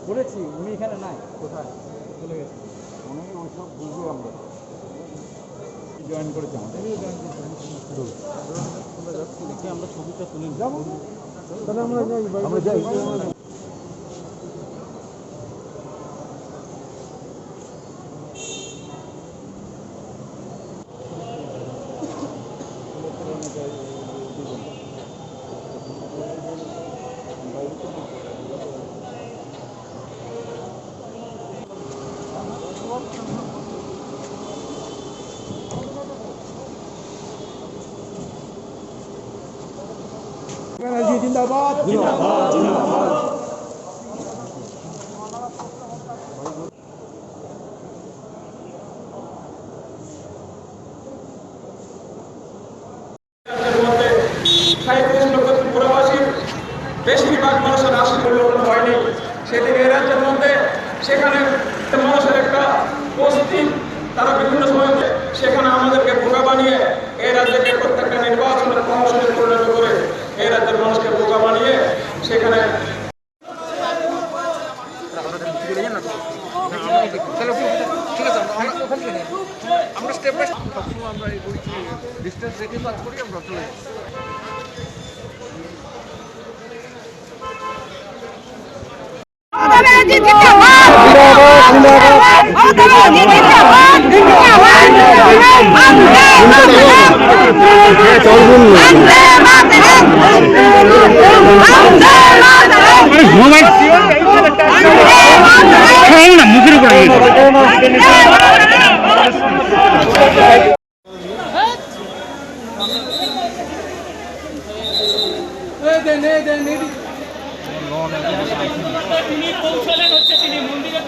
বলেছি উনি এখানে নাই, কোথায় চলে গেছে উনি, ওইসব বুঝবো আমরা জয়েন করেছি আমাদের আমরা ছবিটা তুলে যাবো, তাহলে আমরা যাই। जिंदाबाद जिंदाबाद जिंदाबाद। বেশিরভাগ মানুষের আশীর্বাদ হয়নি, সেদিকে এই রাজ্যের মধ্যে সেখানে মানুষের একটা উপস্থিতি, তারা বিভিন্ন সময় সেখানে আমাদেরকে বোকা বানিয়ে এই রাজ্যকে প্রত্যেকটা নির্বাচনের কমিশনে পরিণত করে এই রাজ্যের মানুষকে বোকা বানিয়ে সেখানে আমরা স্টেপ বাই স্টেপ সবসময় আমরা এই ডিস্টেন্স রেখে কাজ করি, আমরা চলে যাই। মুখের উপরে তিনি পৌঁছলেন হচ্ছে তিনি মন্দিরে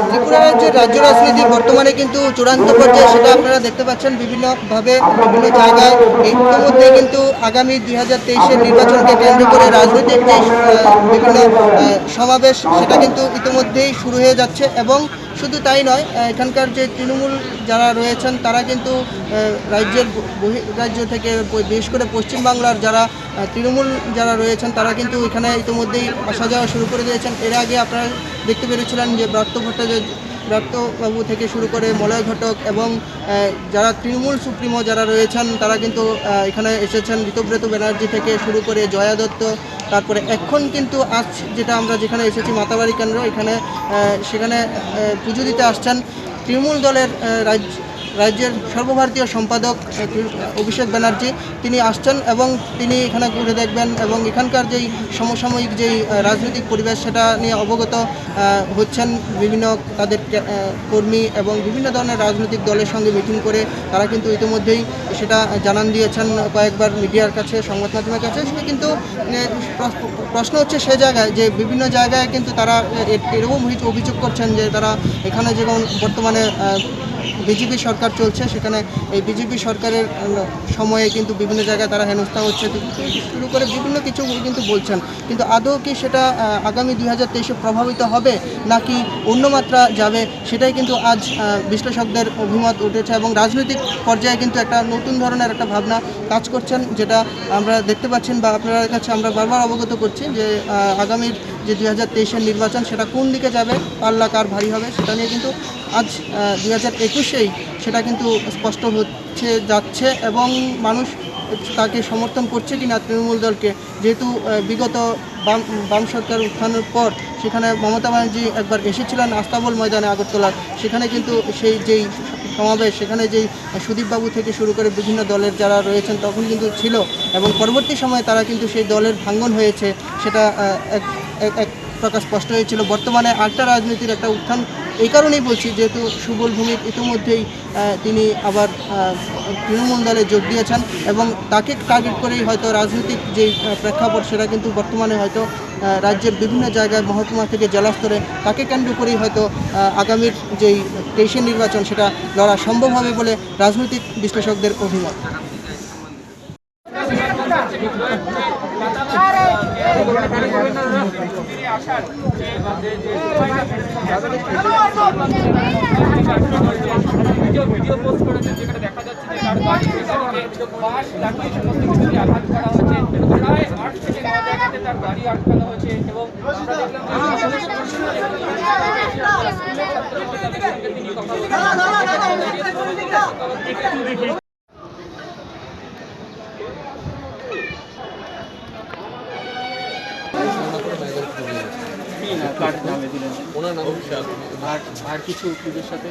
ত্রিপুরা রাজ্যের রাজ্য রাজনীতি বর্তমানে কিন্তু চূড়ান্ত পর্যায়ে, সেটা আপনারা দেখতে পাচ্ছেন বিভিন্নভাবে বিভিন্ন জায়গায়। ইতিমধ্যে কিন্তু আগামী 2023-এর নির্বাচনকে কেন্দ্র করে রাজনৈতিক যে বিভিন্ন সমাবেশ, সেটা কিন্তু ইতিমধ্যেই শুরু হয়ে যাচ্ছে। এবং শুধু তাই নয়, এখানকার যে তৃণমূল যারা রয়েছেন তারা কিন্তু রাজ্যের বহিরাজ্য থেকে, বিশেষ করে পশ্চিমবাংলার যারা তৃণমূল যারা রয়েছেন তারা কিন্তু এখানে ইতিমধ্যেই আসা যাওয়া শুরু করে দিয়েছেন। এর আগে আপনারা দেখতে পেরেছিলেন যে ব্রাত্যবাবু থেকে শুরু করে মলয় ঘটক এবং যারা তৃণমূল সুপ্রিমো যারা রয়েছেন তারা কিন্তু এখানে এসেছেন। ঋতব্রত ব্যানার্জি থেকে শুরু করে জয়া দত্ত, তারপরে এখন কিন্তু আজ যেটা আমরা যেখানে এসেছি মাতাবাড়ি কেন্দ্র, এখানে সেখানে পুজো দিতে আসছেন তৃণমূল দলের রাজ্যের সর্বভারতীয় সম্পাদক অভিষেক ব্যানার্জি। তিনি আসছেন এবং তিনি এখানে ঘুরে দেখবেন এবং এখানকার যেই সমসাময়িক যেই রাজনৈতিক পরিবেশ সেটা নিয়ে অবগত হচ্ছেন। বিভিন্ন তাদের কর্মী এবং বিভিন্ন ধরনের রাজনৈতিক দলের সঙ্গে মিটিং করে তারা কিন্তু ইতিমধ্যেই সেটা জানান দিয়েছেন কয়েকবার মিডিয়ার কাছে, সংবাদ মাধ্যমের কাছে। সেটা কিন্তু প্রশ্ন হচ্ছে সে জায়গায় যে বিভিন্ন জায়গায় কিন্তু তারা এরকম অভিযোগ করছেন যে তারা এখানে যেমন বর্তমানে বিজেপি সরকার চলছে, সেখানে এই বিজেপি সরকারের সময়ে কিন্তু বিভিন্ন জায়গায় তারা হেনস্থা হচ্ছে শুরু করে বিভিন্ন কিছু কিন্তু বলছেন। কিন্তু আদৌ কি সেটা আগামী 2023-এ প্রভাবিত হবে নাকি অন্য মাত্রা যাবে, সেটাই কিন্তু আজ বিশ্লেষকদের অভিমত উঠেছে। এবং রাজনৈতিক পর্যায়ে কিন্তু একটা নতুন ধরনের একটা ভাবনা কাজ করছেন, যেটা আমরা দেখতে পাচ্ছেন বা আপনার কাছে আমরা বারবার অবগত করছি যে আগামীর যে 2023-এর নির্বাচন সেটা কোন দিকে যাবে, পাল্লা কার ভারী হবে, সেটা নিয়ে কিন্তু আজ 2021-এই সেটা কিন্তু স্পষ্ট হচ্ছে যাচ্ছে এবং মানুষ তাকে সমর্থন করছে কিনা তৃণমূল দলকে, যেহেতু বিগত বাম সরকার উত্থানের পর সেখানে মমতা ব্যানার্জি একবার এসেছিলেন আস্তাবল ময়দানে আগরতলার, সেখানে কিন্তু সেই যেই সমাবেশ, সেখানে যেই সুদীপবাবু থেকে শুরু করে বিভিন্ন দলের যারা রয়েছেন তখন কিন্তু ছিল, এবং পরবর্তী সময়ে তারা কিন্তু সেই দলের ভাঙ্গন হয়েছে, সেটা এক প্রকাশ স্পষ্ট হয়েছিল। বর্তমানে আরেকটা রাজনীতির একটা উত্থান এই কারণেই বলছি, যেহেতু সুবল ভৌমিক ইতিমধ্যেই তিনি আবার তৃণমূল দলে যোগ দিয়েছেন, এবং তাকে টার্গেট করেই হয়তো রাজনৈতিক যেই প্রেক্ষাপট সেটা কিন্তু বর্তমানে হয়তো রাজ্যের বিভিন্ন জায়গায় মহকুমা থেকে জেলা স্তরে তাকে কেন্দ্র করেই হয়তো আগামীর যেই 23-এর নির্বাচন সেটা লড়া সম্ভব হবে বলে রাজনৈতিক বিশ্লেষকদের অভিমত। ভিডিও পোস্ট করেছে, যেখানে দেখা যাচ্ছে যে তার বাড়ি থেকে বাঁশ লাগিয়ে সমস্ত কিছু আঘাত করা হয়েছে, প্রায় 8 থেকে 9 জায়গাতে তার গাড়ি আটকানো হয়েছে, এবং আমরা দেখলাম যে তিনি কথা বলছেন। আর কিছু পুজোর সাথে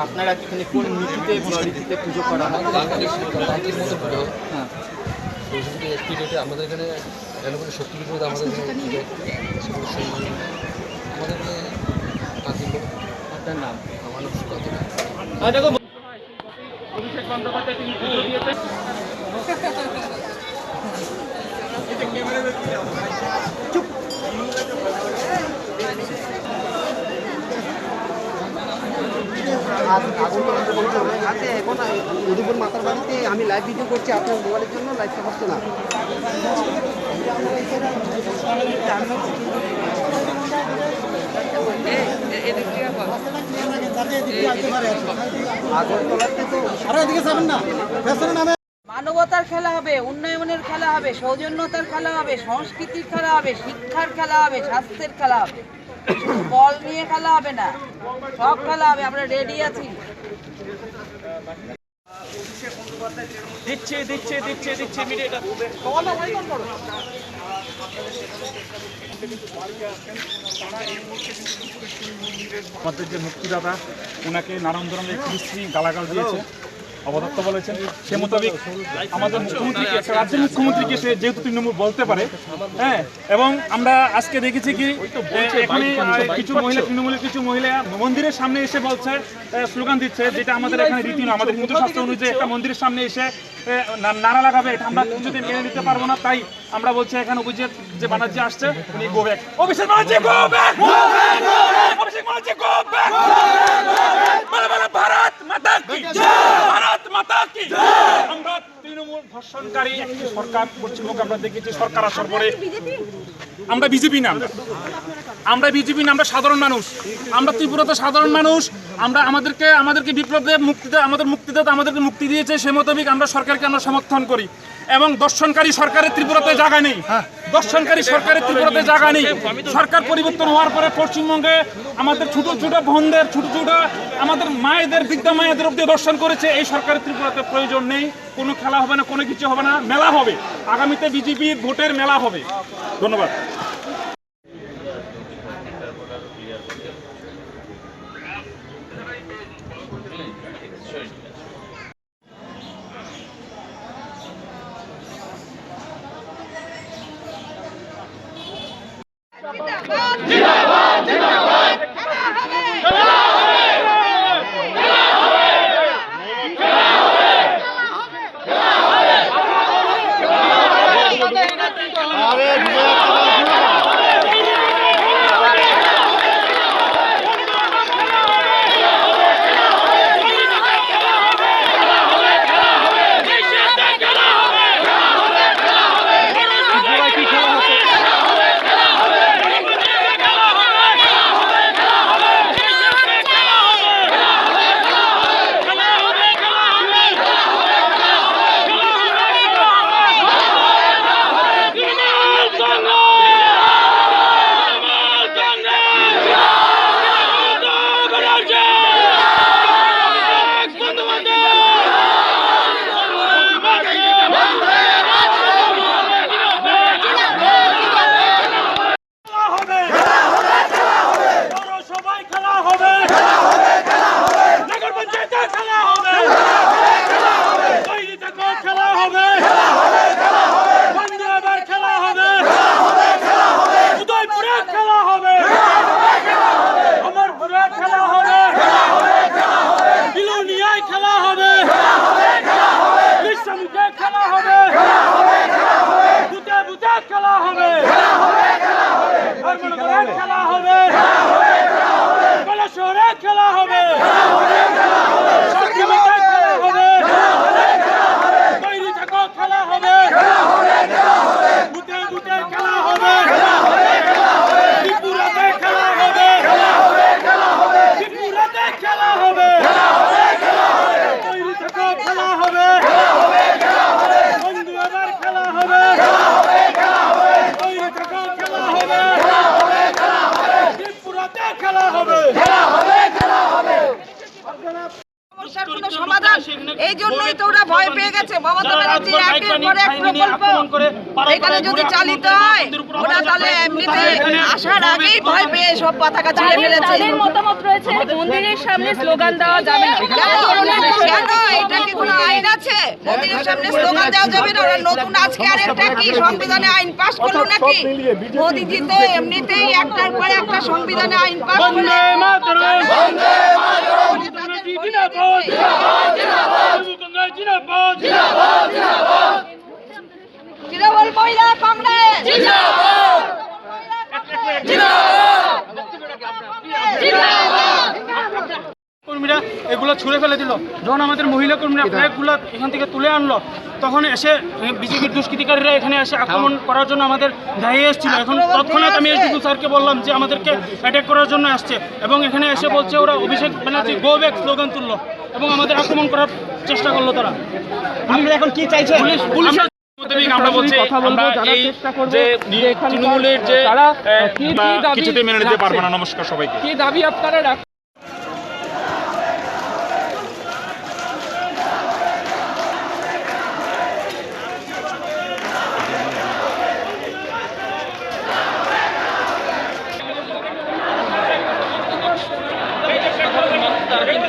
আপনারা এখানে কোন নীতিতে নীতিতে পুজো করা হয়? হ্যাঁ, একটি ডেটে আমাদের এখানে শক্তিপীঠ আমাদের আমাদেরকে আপনার নাম? আমার নাম সুকান্ত। দেখো অভিষেক বন্দ্যোপাধ্যায় তিনি পুজো দিয়েছেন। এখন উদয়পুর মাতার বাড়িতে আমি লাইভ ভিডিও করছি, আপনার মোবাইলের জন্য লাইভটা হচ্ছে না। মানবতার খেলা হবে, উন্নয়নের খেলা হবে, সৌজন্যতার খেলা হবে, সংস্কৃতির খেলা হবে, শিক্ষার খেলা হবে, স্বাস্থ্যের খেলা হবে। শুধু বল নিয়ে খেলা হবে না, সব খেলা হবে। আমরা রেডি আছি। দিচ্ছে মিডিয়াটা। আমাদের যে মুক্তিদাতা ওনাকে নানান ধরনের কৃষ্টি গালাগাল দিয়েছে, অবদত্ত বলেছেন, সে মোতাবেক আমাদের মুখ্যমন্ত্রীকে, একটা রাজ্যের মুখ্যমন্ত্রীকে সে যেহেতু তৃণমূল বলতে পারে, হ্যাঁ, এবং আমরা আজকে দেখেছি কি এখানে কিছু মহিলা, তৃণমূলের কিছু মহিলা মন্দিরের সামনে এসে বলছে, স্লোগান দিচ্ছে, যেটা আমাদের এখানে রীতি না, আমাদের হিন্দু শাস্ত্র অনুযায়ী একটা মন্দিরের সামনে এসে নারা লাগাবে, এটা আমরা কিছুদিন মেনে নিতে পারবো না। তাই আমরা বলছি এখানে অভিষেক যে ব্যানার্জি আসছে উনি go back, Abhishek Banerjee go back, Abhishek Banerjee go back, Bharat মাতা কি জয়, ভারত মাতা কি জয়। আমরা তৃণমূল ধর্ষণকারী একটি সরকার পশ্চিমবঙ্গে আমরা দেখেছি, সরকার আসার পরে আমরা বিজেপি না, আমরা বিজেপি না, আমরা সাধারণ মানুষ, আমরা ত্রিপুরাতে সাধারণ মানুষ। আমরা আমাদেরকে বিপ্লবে আমাদেরকে মুক্তি দিয়েছে, সে মোতাবেক আমরা সরকারকে আমরা সমর্থন করি, এবং দর্শনকারী সরকারের ত্রিপুরাতে জায়গা নেই, দর্শনকারী সরকারের ত্রিপুরাতে জায়গা নেই। সরকার পরিবর্তন হওয়ার পরে পশ্চিমবঙ্গে আমাদের ছোট ছোট বোনদের, ছোট ছোট আমাদের মায়েদের, বৃদ্ধা মায়েদের অব্দি দর্শন করেছে। এই সরকারের ত্রিপুরাতে প্রয়োজন নেই, কোনো খেলা হবে না, কোনো কিছু হবে না, মেলা হবে আগামীতে, বিজেপির ভোটের মেলা হবে। ধন্যবাদ। শহরে খেলা হবে, সবকিছুতে খেলা হবে, তৈরি থাকো খেলা হবে, দুতে দুতে খেলা হবে, ত্রিপুরাতে খেলা হবে, ত্রিপুরাতে খেলা হবে, তৈরি থাকো খেলা হবে, বন্ধু এবার খেলা হবে, তৈরি থাকো খেলা হবে, ত্রিপুরাতে খেলা হবে। সমস্যার কোনো সমাধান এই জন্যই তো ওরা ভয় পেয়ে গেছে। মমতা ব্যানার্জি একের পর এক প্রকল্প এখানে যদি চালিত হয় ওরা তাহলে এমনিতে আসার আগেই ভয় পেয়ে সব পতাকা ছিঁড়ে ফেলেছে। তাদের মতামত রয়েছে মন্দিরের সামনে স্লোগান দেওয়া যাবে না। কেন এটা কি কোনো আইন আছে? মন্দিরের সামনে স্লোগান দেওয়া যাবে না? ওরা নতুন আজকে আর একটা কি সংবিধানে আইন পাস করলো নাকি? মোদিজি তো এমনিতেই একটার পর একটা সংবিধানে আইন পাস করে তৃণমূল মহিলা কংগ্রেস কর্মীরা এগুলো ছুঁড়ে ফেলে দিল। যখন আমাদের মহিলা কর্মীরা ফ্ল্যাগগুলো এখান থেকে তুলে আনলো তখন এসে বিজেপির দুষ্কৃতিকারীরা এখানে এসে আক্রমণ করার জন্য আমাদের দাঁড়িয়ে এসেছিল। এখন তৎক্ষণাৎ আমি এসডিপি স্যারকে বললাম যে আমাদেরকে অ্যাটাক করার জন্য আসছে এবং এখানে এসে বলছে ওরা Abhishek Banerjee go back slogan তুললো এবং আমাদের আক্রমণ করার চেষ্টা করলো তারা। আমরা এখন কি চাইছেন? আমরা বলছি আমরা এই যে তৃণমূলের যে কিছুতে মেনে নিতে পারবো না। নমস্কার সবাইকে। কি দাবি আপনারা রাখেন?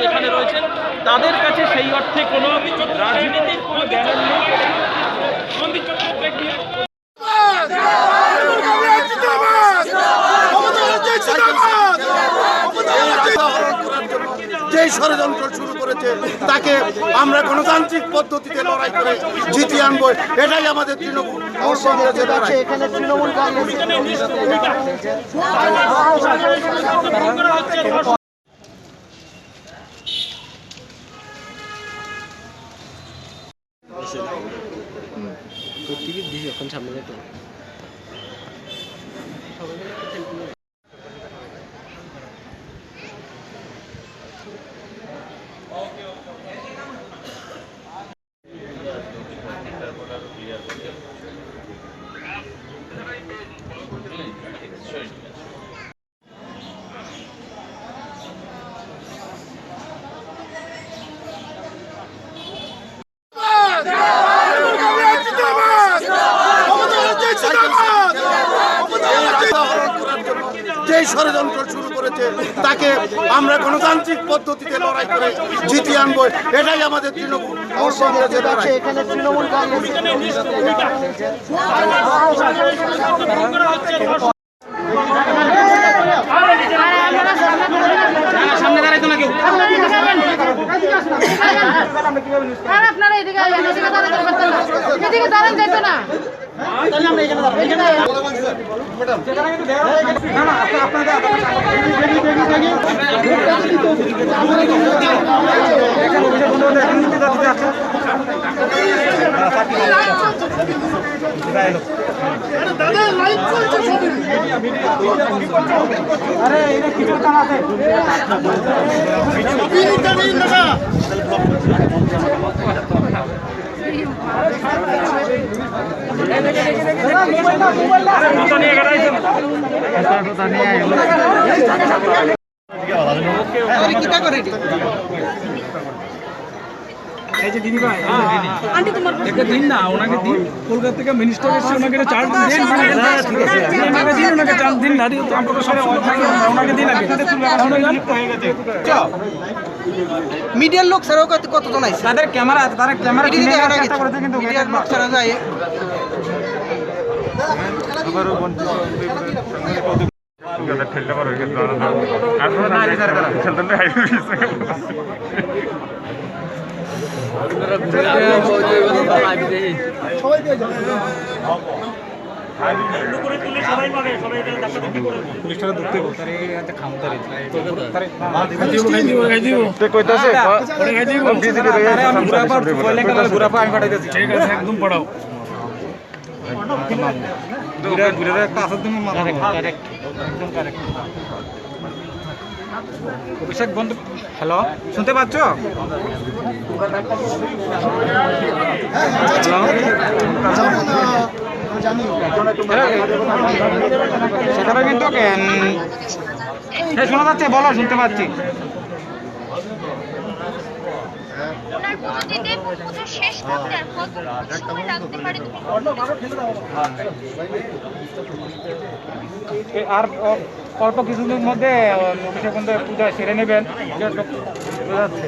এখানে রয়েছেন তাদের কাছে সেই অর্থে কোনো রাজনীতির কোনো জ্ঞান নেই। যে ষড়যন্ত্র শুরু করেছে তাকে আমরা গণতান্ত্রিক পদ্ধতিতে লড়াই করে জিতিয়ে আনবো, এটাই আমাদের তৃণমূল কংগ্রেসের লড়াই। এখানে তৃণমূল টিকিট দিই এখন সামনে যেতে যে ষড়যন্ত্র শুরু করেছে তাকে আমরা গণতান্ত্রিক পদ্ধতিতে লড়াই করে জিতিয়ে আনবো, এটাই আমাদের তৃণমূল কংগ্রেসের লড়াই। এখানে তৃণমূল সামনে দাঁড়াইতো না কেউ। আপনারা এদিকে এদিকে দাঁড়ান যেত না। এই যে দিদি ভাই একটা দিন না ওনাকে দিন, কলকাতা থেকে মিনিস্টার এসে ওনাকে চার্জ দিন, ওনাকে দিন, ওনাকে চার্জ দিন না দিন আমরা তো সবাই ওনাকে দিন আগে মিডিয়ার লোক ছাড়াও কতজন আছে? তাদের ক্যামেরা কিনে চেষ্টা করেছে কিন্তু মিডিয়ার লোক ছাড়া যায় সবাই অভিষেক বন্ধু, হ্যালো, শুনতে পাচ্ছ? সেটা কিন্তু শোনা যাচ্ছে, বলো, শুনতে পাচ্ছি। ওনার পুজো দিতে পুজো শেষ করতে আর কত সময় লাগতে পারে তুমি আর অল্প কিছুদিনের মধ্যে অভিষেক বন্ধু পূজা সেরে নেবেন, বোঝা যাচ্ছে।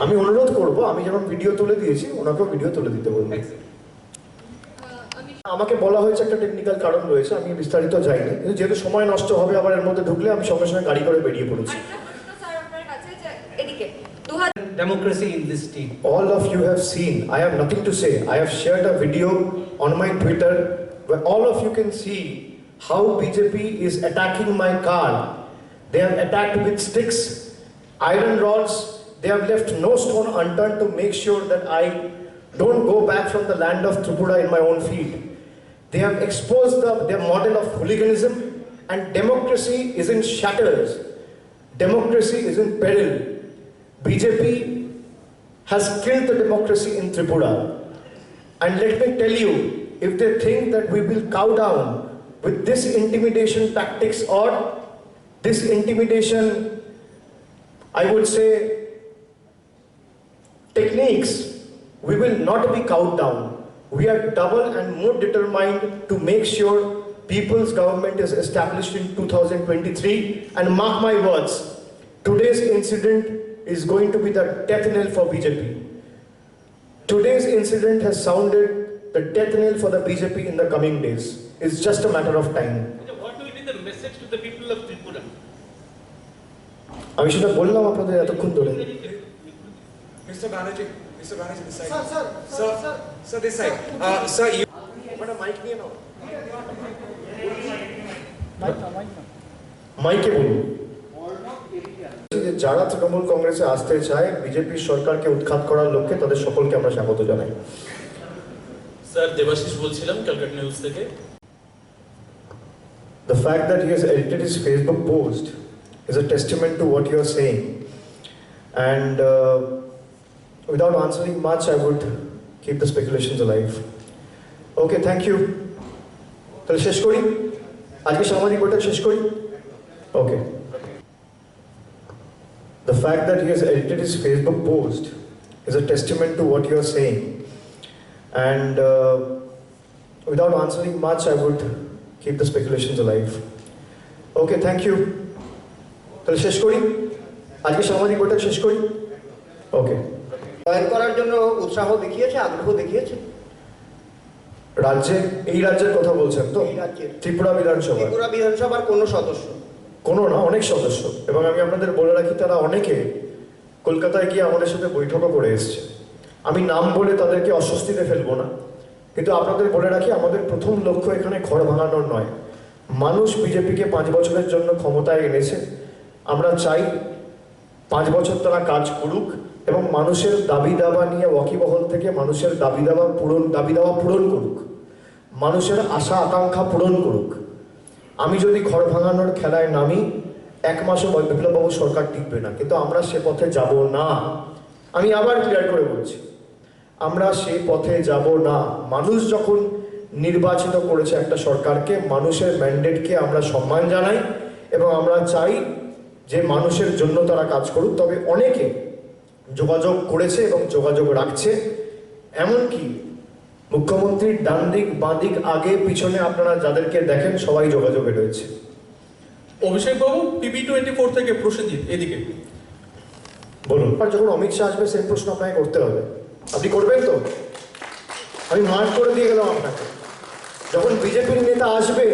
আমি অনুরোধ করব, আমি যেমন ভিডিও তুলে দিয়েছি ওনাকেও ভিডিও তুলে দিতে বলবো। আমাকে বলা হয়েছে একটা টেকনিক্যাল কারণ রয়েছে, আমি বিস্তারিত যাইনি, কিন্তু যেহেতু সময় নষ্ট হবে আবার এর মধ্যে ঢুকলে আমি সঙ্গে সঙ্গে গাড়ি করে বেরিয়ে পড়েছি। Democracy in this state. All of you have seen, I have nothing to say. I have shared a video on my Twitter where all of you can see how BJP is attacking my car. They have attacked with sticks, iron rods. They have left no stone unturned to make sure that I don't go back from the land of Tripura in my own feet. They have exposed their model of hooliganism, and democracy is in shatters. Democracy is in peril. BJP has killed the democracy in Tripura. And let me tell you, if they think that we will cow down with this intimidation tactics or this intimidation, I would say, techniques, we will not be cowed down. We are double and more determined to make sure people's government is established in 2023. And mark my words, today's incident is going to be the death knell for BJP. Today's incident has sounded the death knell for the BJP in the coming days. It's just a matter of time. What will be the message to the people of Tripura? আমি সেটা বললাম আপনাদের এতক্ষণ ধরে। Mr. Banerjee, this side. Sir, this side. Sir, you. But a mic niye naw. মাইকে বলুন। যারা তৃণমূল কংগ্রেসে আসতে চায় বিজেপির সরকারকে উৎখাত করার লক্ষ্যে তাদের সকলকে আমরা স্বাগত জানাই। স্যার, দেবাশিস বলছিলাম ক্যালকাটা নিউজ থেকে। The fact that he has edited his Facebook post is a testament to what you are saying. And without answering much, I would keep the speculations alive. Okay, thank you. তাহলে শেষ করি, আজকে সাংবাদিক বৈঠক শেষ করি। Okay. The fact that he has edited his Facebook post is a testament to what you are saying. And without answering much, I would keep the speculations alive. Okay, thank you. তাহলে শেষ করি, আজকে সাংবাদিক বৈঠক শেষ করি। ওকে। Join করার জন্য উৎসাহ দেখিয়েছে, আগ্রহ দেখিয়েছে রাজ্যে, এই রাজ্যের কথা বলছেন তো? ত্রিপুরা বিধানসভার কোনো সদস্য? কোনো না, অনেক সদস্য। এবং আমি আপনাদের বলে রাখি, তারা অনেকে কলকাতায় গিয়ে আমাদের সাথে বৈঠকও করে এসছে। আমি নাম বলে তাদেরকে অস্বস্তিতে ফেলবো না, কিন্তু আপনাদের বলে রাখি, আমাদের প্রথম লক্ষ্য এখানে ঘর ভাঙানোর নয়। মানুষ বিজেপিকে 5 বছরের জন্য ক্ষমতায় এনেছে, আমরা চাই 5 বছর তারা কাজ করুক এবং মানুষের দাবি দাবা নিয়ে ওয়াকিবহল থেকে মানুষের দাবি দাবা পূরণ করুক, মানুষের আশা আকাঙ্ক্ষা পূরণ করুক। আমি যদি ঘর ভাঙানোর খেলায় নামি, 1 মাসও বিপ্লববাবু সরকার টিকবে না, কিন্তু আমরা সে পথে যাব না। আমি আবার ক্লিয়ার করে বলছি, আমরা সেই পথে যাব না। মানুষ যখন নির্বাচিত করেছে একটা সরকারকে, মানুষের ম্যান্ডেটকে আমরা সম্মান জানাই এবং আমরা চাই যে মানুষের জন্য তারা কাজ করুক। তবে অনেকে যোগাযোগ করেছে এবং যোগাযোগ রাখছে, এমনকি মুখ্যমন্ত্রীর ডান দিক বাঁ দিক আগে পিছনে আপনারা যাদেরকে দেখেন সবাই যোগাযোগে রয়েছে। অভিষেক বাবু, PB24 থেকে প্রসেনজিৎ এদিকে বলুন। আর যখন অমিত শাহ আসবে সেই প্রশ্ন আপনাকে করতে হবে, আপনি করবেন তো? আমি মার্ক করে দিয়ে গেলাম আপনাকে। যখন বিজেপির নেতা আসবে,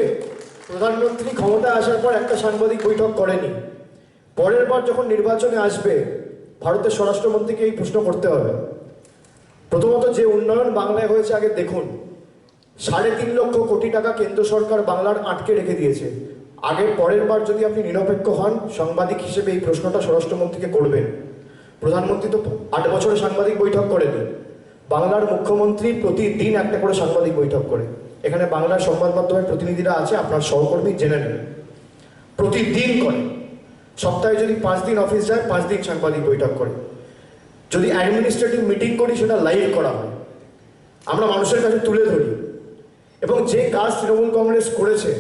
প্রধানমন্ত্রী ক্ষমতায় আসার পর একটা সাংবাদিক বৈঠক করেনি, পরের বার যখন নির্বাচনে আসবে ভারতের স্বরাষ্ট্রমন্ত্রীকে এই প্রশ্ন করতে হবে। প্রথমত যে উন্নয়ন বাংলায় হয়েছে আগে দেখুন। 3.5 লক্ষ কোটি টাকা কেন্দ্র সরকার বাংলার আটকে রেখে দিয়েছে। আগে পরের বার যদি আপনি নিরপেক্ষ হন সাংবাদিক হিসেবে এই প্রশ্নটা স্বরাষ্ট্রমন্ত্রীকে করবেন। প্রধানমন্ত্রী তো 8 বছরে সাংবাদিক বৈঠক করেনি। বাংলার মুখ্যমন্ত্রী প্রতিদিন একটা করে সাংবাদিক বৈঠক করে। এখানে বাংলার সংবাদ মাধ্যমের প্রতিনিধিরা আছে, আপনার সহকর্মী জেনে নেন, প্রতিদিন করে। সপ্তাহে যদি 5 দিন অফিস যায় 5 দিন সাংবাদিক বৈঠক করে। যদি অ্যাডমিনিস্ট্রেটিভ মিটিং করি সেটা লাইভ করা হয়, আমরা মানুষের কাছে তুলে ধরি। এবং যে কাজ তৃণমূল কংগ্রেস করেছে,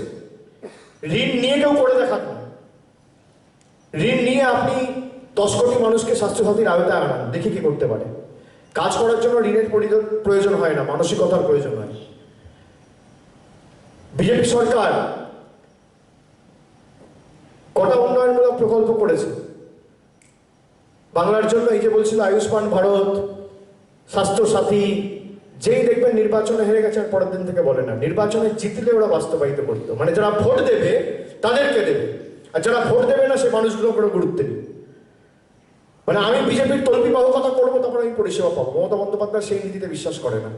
ঋণ নিয়ে কেউ করে দেখান না। ঋণ নিয়ে আপনি 10 কোটি মানুষকে স্বাস্থ্যসাথীর আওতায় আনান, দেখি কি করতে পারে। কাজ করার জন্য ঋণের প্রয়োজন হয় না, মানসিকতার প্রয়োজন হয়। বিজেপি সরকার কটা উন্নয়নমূলক প্রকল্প করেছে বাংলার জন্য? এই যে বলছিল আয়ুষ্মান ভারত, স্বাস্থ্যসাথী, যেই দেখবেন নির্বাচনে হেরে গেছে আর পরের দিন থেকে বলে না। নির্বাচনে জিতলে ওরা বাস্তবায়িত করতো, মানে যারা ভোট দেবে তাদেরকে দেবে, আর যারা ভোট দেবে না সে মানুষগুলো কোনো গুরুত্ব নেই। মানে আমি বিজেপির তল্পিবাহকতা করবো তখন আমি পরিষেবা পাবো। মমতা বন্দ্যোপাধ্যায় সেই নীতিতে বিশ্বাস করে না।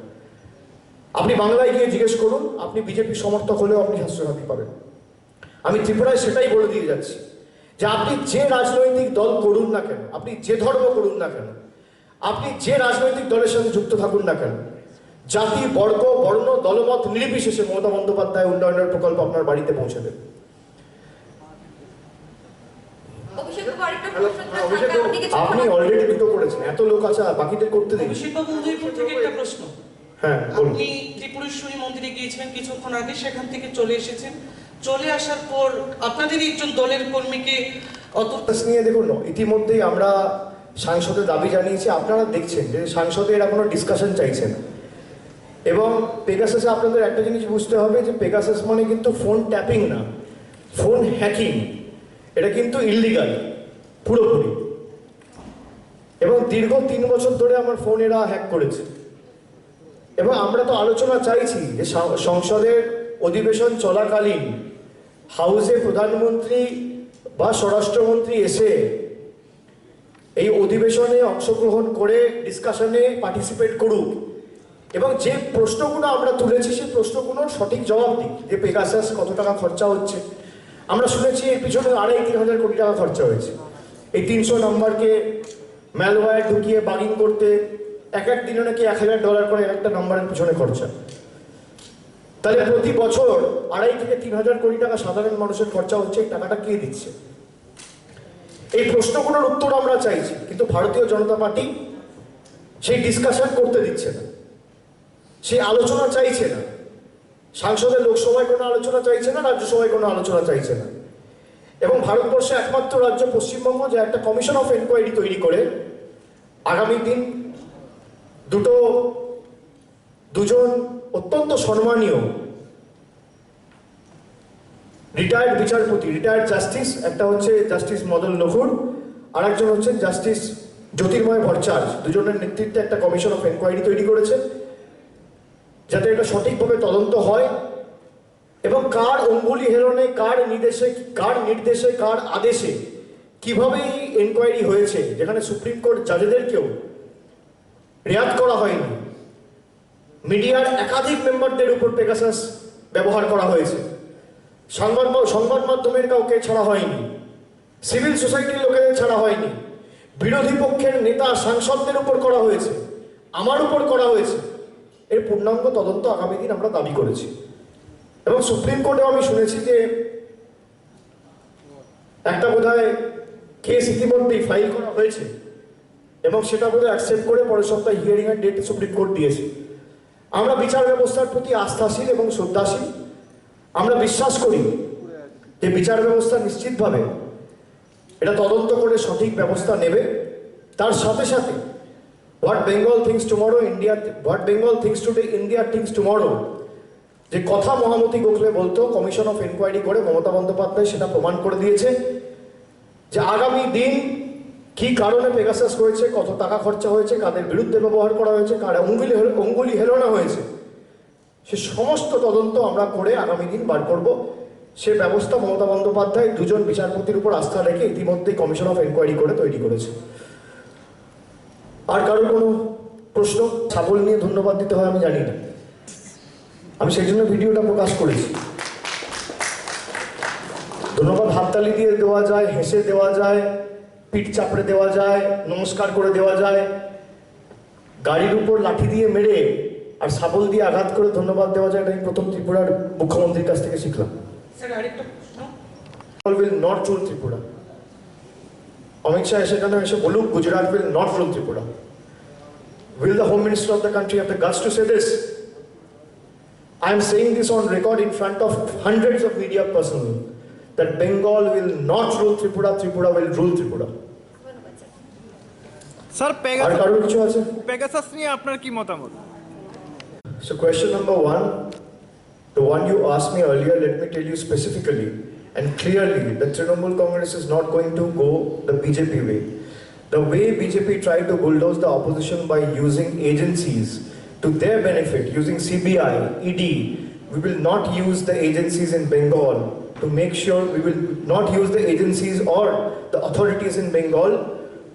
আপনি বাংলায় গিয়ে জিজ্ঞেস করুন, আপনি বিজেপির সমর্থক হলেও আপনি স্বাস্থ্যসাথী পাবেন। আমি ত্রিপুরায় সেটাই বলে দিয়ে যাচ্ছি যে আপনি যে রাজনৈতিক দল করুন না কেন, আপনি যে ধর্ম করুন না কেন, আপনি যে রাজনৈতিক দলের সাথে যুক্ত থাকুন না কেন, জাতি বর্গ বর্ণ দলমত নির্বিশেষে মমতা বন্দ্যোপাধ্যায় উন্নয়নের প্রকল্প আপনার বাড়িতে পৌঁছে দেবে। আপনি অলরেডি দুটো করেছেন, এত লোক আছে, বাকিদের করতে দিন। একটা প্রশ্ন। হ্যাঁ, আপনি ত্রিপুরেশ্বরী মন্দিরে গিয়েছিলেন কিছুক্ষণ আগে, সেখান থেকে চলে এসেছেন। চলে আসার পর আপনাদের একজন দলের কর্মীকে নিয়ে দেখুন, ইতিমধ্যেই আমরা সাংসদের দাবি জানিয়েছি। আপনারা দেখছেন যে সাংসদে এরা কোনো ডিসকাশন চাইছে না। এবং পেগাসাসে আপনাদের একটা জিনিস বুঝতে হবে যে পেগাসাস মানে কিন্তু ফোন ট্যাপিং না, ফোন হ্যাকিং। এটা কিন্তু ইললিগাল পুরোপুরি। এবং দীর্ঘ 3 বছর ধরে আমার ফোন এরা হ্যাক করেছে। এবং আমরা তো আলোচনা চাইছি যে সংসদের অধিবেশন চলাকালীন হাউসে প্রধানমন্ত্রী বা স্বরাষ্ট্রমন্ত্রী এসে এই অধিবেশনে অংশগ্রহণ করে ডিসকাশনে পার্টিসিপেট করুক এবং যে প্রশ্নগুলো আমরা তুলেছি সেই প্রশ্নগুলোর সঠিক জবাব দিক। যে পেগাসাস কত টাকা খরচা হচ্ছে, আমরা শুনেছি এর পিছনে 2.5-3 হাজার কোটি টাকা খরচা হয়েছে। এই 300 নম্বরকে ম্যালওয়্যার ঢুকিয়ে বাগিং করতে এক দিনে নাকি $1000 করে একটা নম্বরের পিছনে খরচা। তাহলে প্রতি বছর 2.5 থেকে 3 হাজার কোটি টাকা সাধারণ মানুষের খরচা হচ্ছে। এই টাকাটা কে দিচ্ছে? এই প্রশ্নগুলোর উত্তর আমরা চাইছি, কিন্তু ভারতীয় জনতা পার্টি সেই ডিসকাশন করতে দিচ্ছে না, সেই আলোচনা চাইছে না। সংসদের লোকসভায় কোনো আলোচনা চাইছে না, রাজ্যসভায় কোনো আলোচনা চাইছে না। এবং ভারতবর্ষে একমাত্র রাজ্য পশ্চিমবঙ্গ যে একটা কমিশন অফ এনকোয়ারি তৈরি করে আগামী দিন দুজন অত্যন্ত সম্মানীয় রিটায়ার্ড বিচারপতি, রিটায়ার্ড জাস্টিস, একটা হচ্ছে জাস্টিস মদন লখুর, আর একজন হচ্ছে জাস্টিস জ্যোতির্ময় ভট্টাচার্য, দুজনের নেতৃত্বে একটা কমিশন অফ এনকোয়ারি তৈরি করেছে যাতে এটা সঠিকভাবে তদন্ত হয় এবং কার অঙ্গুলি হেলনে, কার নির্দেশে, কার আদেশে কিভাবে এই এনকোয়ারি হয়েছে, যেখানে সুপ্রিম কোর্ট জাজেদেরকেও রেয়াত করা হয়নি। মিডিয়ার একাধিক মেম্বারদের উপর পেগাসাস ব্যবহার করা হয়েছে, সংবাদ মাধ্যমের কাউকে ছাড়া হয়নি, সিভিল সোসাইটির লোকেদের ছাড়া হয়নি, বিরোধী পক্ষের নেতা সাংসদদের উপর করা হয়েছে, আমার উপর করা হয়েছে। এর পূর্ণাঙ্গ তদন্ত আগামী দিন আমরা দাবি করেছি। এবং সুপ্রিম কোর্টেও আমি শুনেছি যে একটা বোধহয় কেস ইতিমধ্যেই ফাইল করা হয়েছে এবং সেটা বোধহয় অ্যাকসেপ্ট করে পরের সপ্তাহে হিয়ারিং এর ডেট সুপ্রিম কোর্ট দিয়েছে। আমরা বিচার ব্যবস্থার প্রতি আস্থাশীল এবং শ্রদ্ধাশীল। আমরা বিশ্বাস করি যে বিচার ব্যবস্থা নিশ্চিতভাবে এটা তদন্ত করে সঠিক ব্যবস্থা নেবে। তার সাথে সাথে what Bengal things tomorrow India, what Bengal things today India things tomorrow, যে কথা মহামতি গোখলে বলতো, কমিশন অফ ইনকোয়ারি করে মমতা বন্দ্যোপাধ্যায় সেটা প্রমাণ করে দিয়েছে যে আগামী দিন কি কারণে পেগাসাস হয়েছে, কত টাকা খরচা হয়েছে, কাদের বিরুদ্ধে ব্যবহার করা হয়েছে, কার অঙ্গুলি হেলনা হয়েছে, সে সমস্ত তদন্ত আমরা করে আগামী দিন বার করব। সে ব্যবস্থা মমতা বন্দ্যোপাধ্যায় দুজন বিচারপতির উপর আস্থা রেখে ইতিমধ্যে কমিশন অফ ইনকোয়ারি করে তৈরি করেছে। আর কারোর কোনো প্রশ্ন? ছাগল নিয়ে ধন্যবাদ দিতে হয় আমি জানি না, আমি সেই জন্য ভিডিওটা প্রকাশ করেছি। ধন্যবাদ হাততালি দিয়ে দেওয়া যায়, হেসে দেওয়া যায়, পিঠ চাপড়ে দেওয়া যায়, নমস্কার করে দেওয়া যায়, গাড়ির উপর লাঠি দিয়ে মেরে আর শাবল দিয়ে আঘাত করে ধন্যবাদ দেওয়া যায়। এটা আমি প্রথম ত্রিপুরার মুখ্যমন্ত্রীর কাছ থেকে শিখলাম। will not rule Tripura. Amit Shah সেখানে এসে বলুক Gujarat will not rule Tripura. Will the Home Minister of the country have the guts to say this? I am saying this on record in front of hundreds of media personnel that Bengal will not rule Tripura, Tripura will rule Tripura. Sir Pegasus নিয়ে আপনার কি মতামত? So question number 1, the one you asked me earlier, let me tell you specifically and clearly that Trinamool Congress is not going to go the BJP way. The way BJP tried to bulldoze the opposition by using agencies to their benefit, using CBI, ED, we will not use the agencies in Bengal to make sure, we will not use the agencies or the authorities in Bengal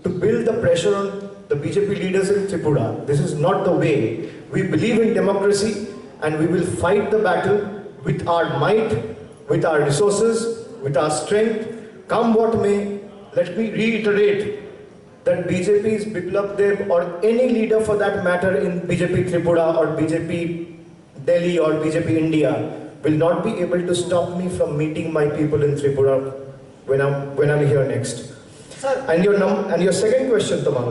to build the pressure on the BJP leaders in Tripura. This is not the way. We believe in democracy and we will fight the battle with our might, with our resources, with our strength. Come what may, let me reiterate that BJP's Biplab Dev or any leader for that matter in BJP Tripura or BJP Delhi or BJP India will not be able to stop me from meeting my people in Tripura when I'm here next. And your second question, Tamam.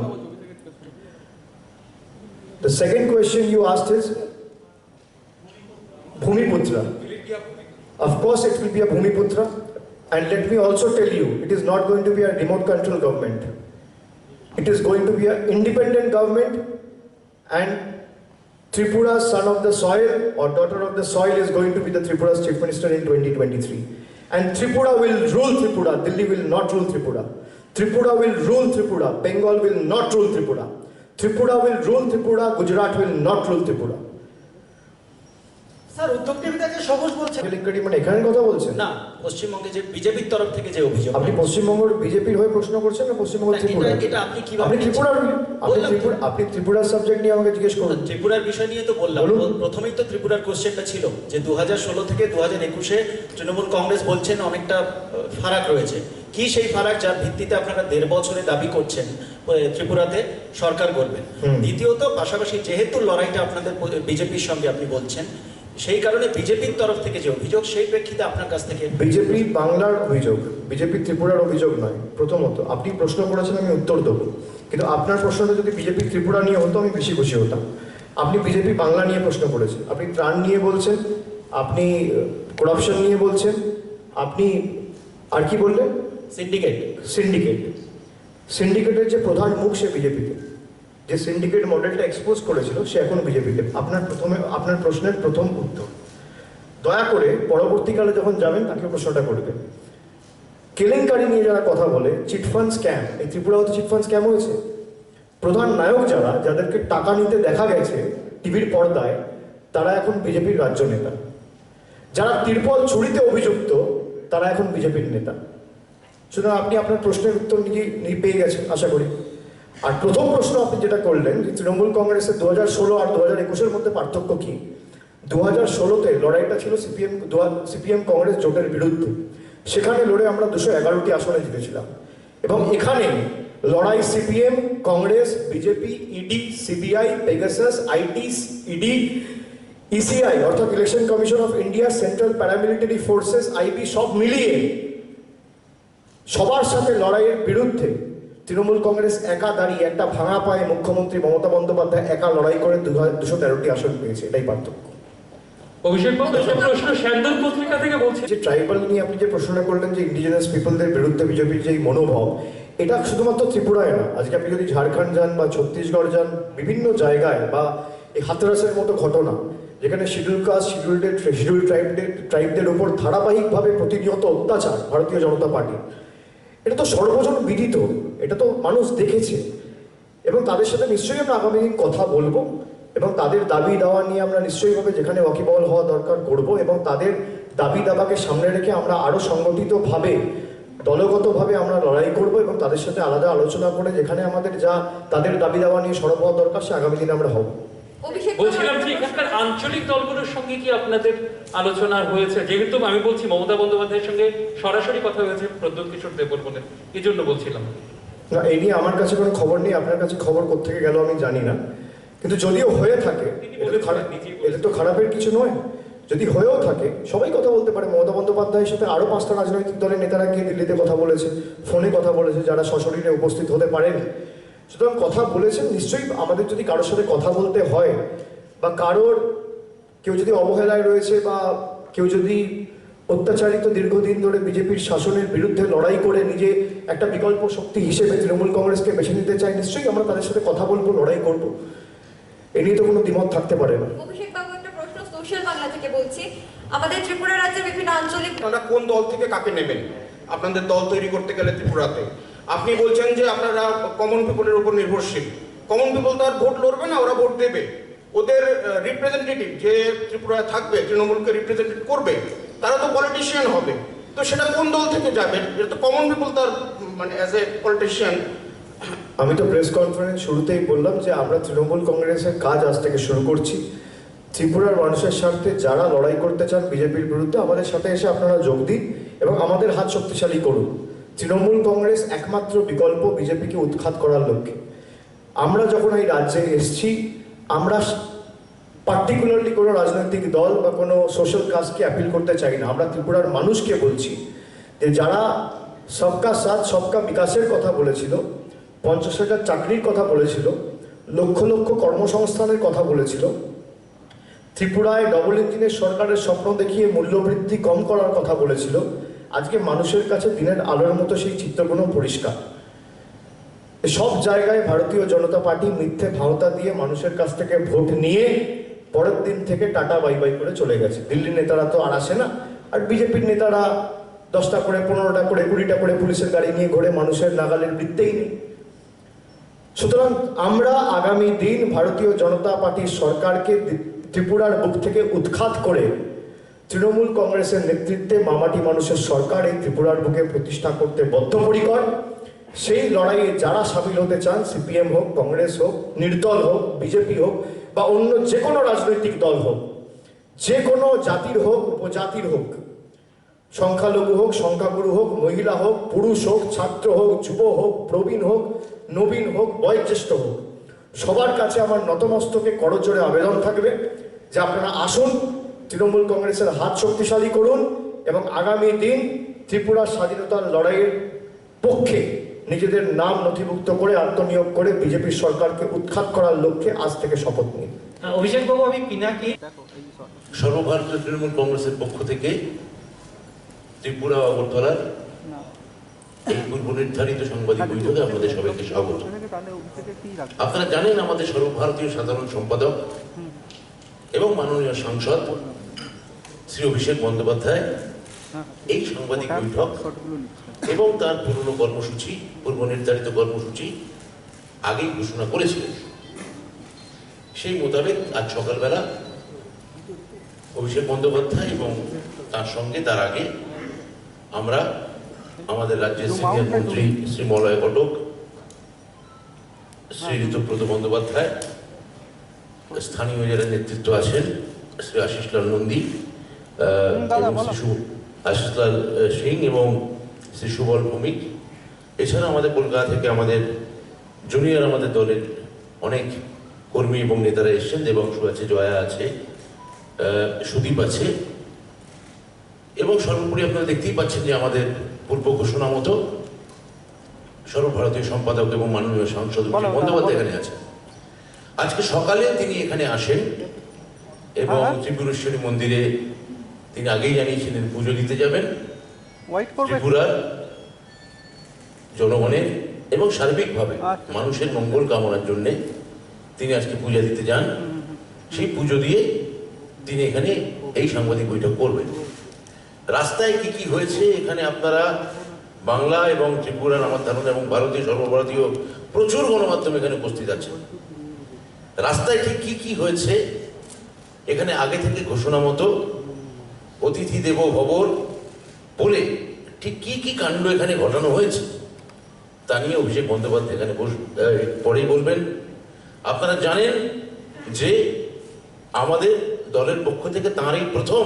The second question you asked is Bhumiputra. Of course it will be a Bhumiputra, and let me also tell you, it is not going to be a remote control government. It is going to be an independent government, and Tripura's son of the soil or daughter of the soil is going to be the Tripura's chief minister in 2023. And Tripura will rule Tripura, Delhi will not rule Tripura. Tripura will rule Tripura, Bengal will not rule Tripura. Tripura will rule Tripura, Gujarat will not rule Tripura. Sir উদ্যোগ টিভিতে যে সবুজ বলছে মানে এখানে কথা বলছেন না, পশ্চিমবঙ্গে যে বিজেপির তরফ থেকে যে অভিযোগ, আপনি পশ্চিমবঙ্গের বিজেপির হয়ে প্রশ্ন করছেন না পশ্চিমবঙ্গ ত্রিপুরা? এটা আপনি কিভাবে, আপনি ত্রিপুরার সাবজেক্ট নিয়ে আমাকে জিজ্ঞেস করুন। ত্রিপুরার বিষয় নিয়ে তো বললাম, প্রথমেই তো ত্রিপুরার কোশ্চেনটা ছিল যে 2016 থেকে 2021-এ তৃণমূল কংগ্রেস বলছেন অনেকটা ফারাক রয়েছে। কি সেই ফারাক যার ভিত্তিতে আপনারা 1.5 বছরে দাবি করছেন ত্রিপুরাতে সরকার করবেন? দ্বিতীয়ত, পাশাপাশি যেহেতু লড়াইটা আপনাদের বিজেপির সঙ্গে আপনি বলছেন, সেই কারণে বিজেপির তরফ থেকে যে অভিযোগ, সেই প্রেক্ষিতে আপনার কাছ থেকে বিজেপি বাংলার অভিযোগ, বিজেপি ত্রিপুরার অভিযোগ নয়। প্রথমত আপনি প্রশ্ন করেছেন, আমি উত্তর দেবো, কিন্তু আপনার প্রশ্নটা যদি বিজেপি ত্রিপুরা নিয়ে হতো আমি বেশি খুশি হতাম। আপনি বিজেপি বাংলা নিয়ে প্রশ্ন করেছেন, আপনি ত্রাণ নিয়ে বলছেন, আপনি করাপশন নিয়ে বলছেন, আপনি আর কি বললেন? সিন্ডিকেটের যে প্রধান মুখ সে বিজেপিতে, যে সিন্ডিকেট মডেলটা এক্সপোজ করেছিল সে এখন বিজেপিতে। আপনার প্রশ্নের প্রথম উত্তর, দয়া করে পরবর্তীকালে যখন যাবেন তাকে প্রশ্নটা করবেন। কেলেঙ্কারি নিয়ে যারা কথা বলে, চিটফান্ড স্ক্যাম, এই ত্রিপুরাতে চিটফান্ড স্ক্যাম হয়েছে। প্রধান নায়ক যাদেরকে টাকা নিতে দেখা গেছে টিভির পর্দায়, তারা এখন বিজেপির রাজ্য নেতা। যারা তিরপল চুরিতে অভিযুক্ত তারা এখন বিজেপির নেতা। সুতরাং আপনি আপনার প্রশ্নের উত্তর নিজে পেয়ে গেছেন আশা করি। আর প্রথম প্রশ্ন আপনি যেটা করলেন যে তৃণমূল কংগ্রেসের 2016 আর 2021-এর মধ্যে পার্থক্য কি? 2016-তে লড়াইটা ছিল সিপিএম কংগ্রেস জোটের বিরুদ্ধে। সেখানে লড়ে আমরা 211টি আসনে জিতেছিলাম, এবং এখানে লড়াই CPM, Congress, BJP, ED, CBI, Pegasus, IT, ED, ECI অর্থাৎ election commission of India, central paramilitary forces, IB সব মিলিয়ে সবার সাথে লড়াইয়ের বিরুদ্ধে তৃণমূল কংগ্রেস একা দাঁড়িয়ে একটা ভাঙা পায়ে মুখ্যমন্ত্রী মমতা বন্দ্যোপাধ্যায় একা লড়াই করে 213টি আসন পেয়েছে, এটাই পার্থক্য। অভিষেক বাবু, একটা প্রশ্ন স্যান্দন পত্রিকা থেকে বলছি, যে ট্রাইবাল নিয়ে আপনি যে প্রশ্নটা করলেন, যে ইন্ডিজিনাস পিপলদের বিরুদ্ধে বিজেপির যে মনোভাব, এটা শুধুমাত্র ত্রিপুরায় না, আজকে আপনি যদি ঝাড়খণ্ড যান বা ছত্তিশগড় যান, বিভিন্ন জায়গায়, বা এই হাতরাসের মতো ঘটনা যেখানে শিডিউল কাস্ট, শিডিউল ট্রাইবদের উপর ধারাবাহিকভাবে প্রতিনিয়ত অত্যাচার ভারতীয় জনতা পার্টি, এটা তো সর্বজন বিদিত, এটা তো মানুষ দেখেছে। এবং তাদের সাথে নিশ্চয়ই আমরা আগামী দিন কথা বলবো, এবং তাদের দাবি দাওয়া নিয়ে আমরা নিশ্চয়ইভাবে যেখানে ওয়াকিবহাল হওয়া দরকার করব, এবং তাদের দাবি দাবাকে সামনে রেখে আমরা আরও সংগঠিতভাবে দলগতভাবে আমরা লড়াই করব, এবং তাদের সাথে আলাদা আলোচনা করে যেখানে আমাদের যা তাদের দাবি দাওয়া নিয়ে সরব হওয়া দরকার, সে আগামী দিনে আমরা হব। বলছিলাম যে এখানকার আঞ্চলিক দলগুলোর সঙ্গে কি আপনাদের আলোচনা হয়েছে? যেহেতু আমি বলছি মমতা বন্দ্যোপাধ্যায়ের সঙ্গে সরাসরি কথা হয়েছে প্রদ্যুৎ কিশোর দেব বলে, এই জন্য বলছিলাম। না, এই নিয়ে আমার কাছে কোনো খবর নেই, আপনার কাছে খবর কোত্থেকে গেল আমি জানি না, কিন্তু যদিও হয়ে থাকে এটা তো খারাপের কিছু নয়। যদি হয়েও থাকে, সবাই কথা বলতে পারে। মমতা বন্দ্যোপাধ্যায়ের সাথে আরও 5টা রাজনৈতিক দলের নেতারা গিয়ে দিল্লিতে কথা বলেছে, ফোনে কথা বলেছে, যারা সশরীরে উপস্থিত হতে পারেনি। সুতরাং কথা বলেছেন, নিশ্চয়ই আমাদের যদি কারোর সাথে কথা বলতে হয়, বা কেউ যদি অবহেলায় রয়েছে, বা কেউ যদি অত্যাচারিত দীর্ঘদিন ধরে বিজেপির শাসনের বিরুদ্ধে লড়াই করে নিজে একটা বিকল্প শক্তি হিসেবে তৃণমূল কংগ্রেসকে বেছে নিতে চায়, নিশ্চয়ই আমরা তাদের সাথে কথা বলবো, লড়াই করবো, এ নিয়ে তো কোনো দ্বিমত থাকতে পারে না। অভিষেক বাবু, একটা প্রশ্ন সোশ্যাল বাংলা থেকে বলছি, আমাদের ত্রিপুরা রাজ্যের বিভিন্ন আঞ্চলিক, আপনারা কোন দল থেকে কাকে নেবেন আপনাদের দল তৈরি করতে গেলে ত্রিপুরাতে? আপনি বলছেন যে আপনারা কমন পিপলের উপর নির্ভরশীল। কমন পিপল তো আর ভোট লড়বে না, ওরা ভোট দেবে। ওদের রিপ্রেজেন্টেটিভ যে ত্রিপুরায় থাকবে, তৃণমূলকে রিপ্রেজেন্টেট করবে, তারা তো পলিটিশিয়ান হবে। তো সেটা কোন দল থেকে যাবে? এটা তো কমন পিপল তার মানে অ্যাজ এ পলিটিশিয়ান। আমি তো প্রেস কনফারেন্স শুরুতেই বললাম যে আমরা তৃণমূল কংগ্রেসের কাজ আজ থেকে শুরু করছি। ত্রিপুরার মানুষের স্বার্থে যারা লড়াই করতে চান বিজেপির বিরুদ্ধে, আমাদের সাথে এসে আপনারা যোগ দিন এবং আমাদের হাত শক্তিশালী করুন। তৃণমূল কংগ্রেস একমাত্র বিকল্প বিজেপিকে উৎখাত করার লক্ষ্যে। আমরা যখন এই রাজ্যে এসেছি, আমরা পার্টিকুলারলি কোনো রাজনৈতিক দল বা কোনো সোশ্যাল কাজকে অ্যাপিল করতে চাই না। আমরা ত্রিপুরার মানুষকে বলছি যে যারা সবকা সাথ সবকা বিকাশের কথা বলেছিল, 50,000 চাকরির কথা বলেছিল, লক্ষ লক্ষ কর্মসংস্থানের কথা বলেছিল, ত্রিপুরায় ডবল ইঞ্জিনের সরকারের স্বপ্ন দেখিয়ে মূল্যবৃদ্ধি কম করার কথা বলেছিল, আজকে মানুষের কাছে দিনের আলোর মতো সেই চিত্রগুলো পরিষ্কার। সব জায়গায় ভারতীয় জনতা পার্টি মিথ্যে ভাওতা দিয়ে মানুষের কাছ থেকে ভোট নিয়ে পরের দিন থেকে টাটা বাই বাই করে চলে গেছে। দিল্লির নেতারা তো আর আসে না, আর বিজেপির নেতারা 10টা করে 15টা করে 20টা করে পুলিশের গাড়ি নিয়ে ঘোরে, মানুষের নাগালের বৃত্তেই নেই। সুতরাং আমরা আগামী দিন ভারতীয় জনতা পার্টির সরকারকে ত্রিপুরার বুক থেকে উৎখাত করে তৃণমূল কংগ্রেসের নেতৃত্বে মামাটি মানুষের সরকার এই ত্রিপুরার বুকে প্রতিষ্ঠা করতে বদ্ধপরিকর। সেই লড়াইয়ে যারা সামিল হতে চান, সিপিএম হোক, কংগ্রেস হোক, নির্দল হোক, বিজেপি হোক বা অন্য যে কোনো রাজনৈতিক দল হোক, যে কোনো জাতির হোক, উপজাতির হোক, সংখ্যালঘু হোক, সংখ্যাগুরু হোক, মহিলা হোক, পুরুষ হোক, ছাত্র হোক, যুব হোক, প্রবীণ হোক, নবীন হোক, বয়োজ্যেষ্ঠ হোক, সবার কাছে আমার নতমস্তকে করজোড়ে আবেদন থাকবে যে আপনারা আসুন, তৃণমূল কংগ্রেসের হাত শক্তিশালী করুন এবং আগামী দিন ত্রিপুরার স্বাধীনতার লড়াইয়ের পক্ষে নিজেদের নাম নথিভুক্ত করে আত্মনিয়োগ করে বিজেপির সরকারকে উৎখাত করার লক্ষ্যে আজ থেকে শপথ নিন। অভিষেক বাবু, আমি পিনাকি সর্বভারতীয় তৃণমূল কংগ্রেসের পক্ষ থেকে ত্রিপুরা আগরতলার এই পূর্ব নির্ধারিত সাংবাদিক বৈঠকে আপনাদের সবাইকে স্বাগত। আপনারা জানেন আমাদের সর্বভারতীয় সাধারণ সম্পাদক এবং মাননীয় সাংসদ শ্রী অভিষেক বন্দ্যোপাধ্যায় এই সাংবাদিক বৈঠক এবং তার পুরনো কর্মসূচি, পূর্ব নির্ধারিত কর্মসূচি আগেই ঘোষণা করেছিলেন। সেই মোতাবেক আজ সকালবেলা অভিষেক বন্দ্যোপাধ্যায় এবং তার সঙ্গে তার আগে আমরা আমাদের রাজ্যের সিনিয়র মন্ত্রী শ্রী মলয় ঘটক, শ্রী ঋতুব্রত বন্দ্যোপাধ্যায়, স্থানীয় যারা নেতৃত্ব আছেন শ্রী আশিসলাল নন্দী এবং শ্রী আশিসলাল সিং এবং শ্রী সুবল ভৌমিক, এছাড়া আমাদের কলকাতা থেকে আমাদের জুনিয়র আমাদের দলের অনেক কর্মী এবং নেতারা এসছেন। দেবাংশু আছে, জয়া আছে, সুদীপ আছে এবং সর্বোপরি আপনারা দেখতেই পাচ্ছেন যে আমাদের পূর্ব ঘোষণা মতো সর্বভারতীয় সম্পাদক এবং মাননীয় সাংসদ অভিষেক বন্দ্যোপাধ্যায় এখানে আছেন। আজকে সকালে তিনি এখানে আসেন এবং ত্রিপুরেশ্বরী মন্দিরে তিনি আগেই জানিয়েছিলেন পুজো দিতে যাবেন ত্রিপুরার জনগণের এবং সার্বিকভাবে মানুষের মঙ্গল কামনার জন্য তিনি আজকে পূজা দিতে যান। সেই পুজো দিয়ে তিনি এখানে এই সাংবাদিক বৈঠক করবেন। রাস্তায় কি কি হয়েছে এখানে আপনারা বাংলা এবং ত্রিপুরার আমার ধারণা এবং ভারতীয় সর্বভারতীয় প্রচুর গণমাধ্যম এখানে উপস্থিত আছেন। রাস্তায় ঠিক কি কি হয়েছে এখানে আগে থেকে ঘোষণা মতো অতিথি দেব ভবর বলে ঠিক কি কি কাণ্ড এখানে ঘটানো হয়েছে তা নিয়ে অভিষেক বন্দ্যোপাধ্যায় এখানে পরেই বলবেন। আপনারা জানেন যে আমাদের দলের পক্ষ থেকে তাঁরই প্রথম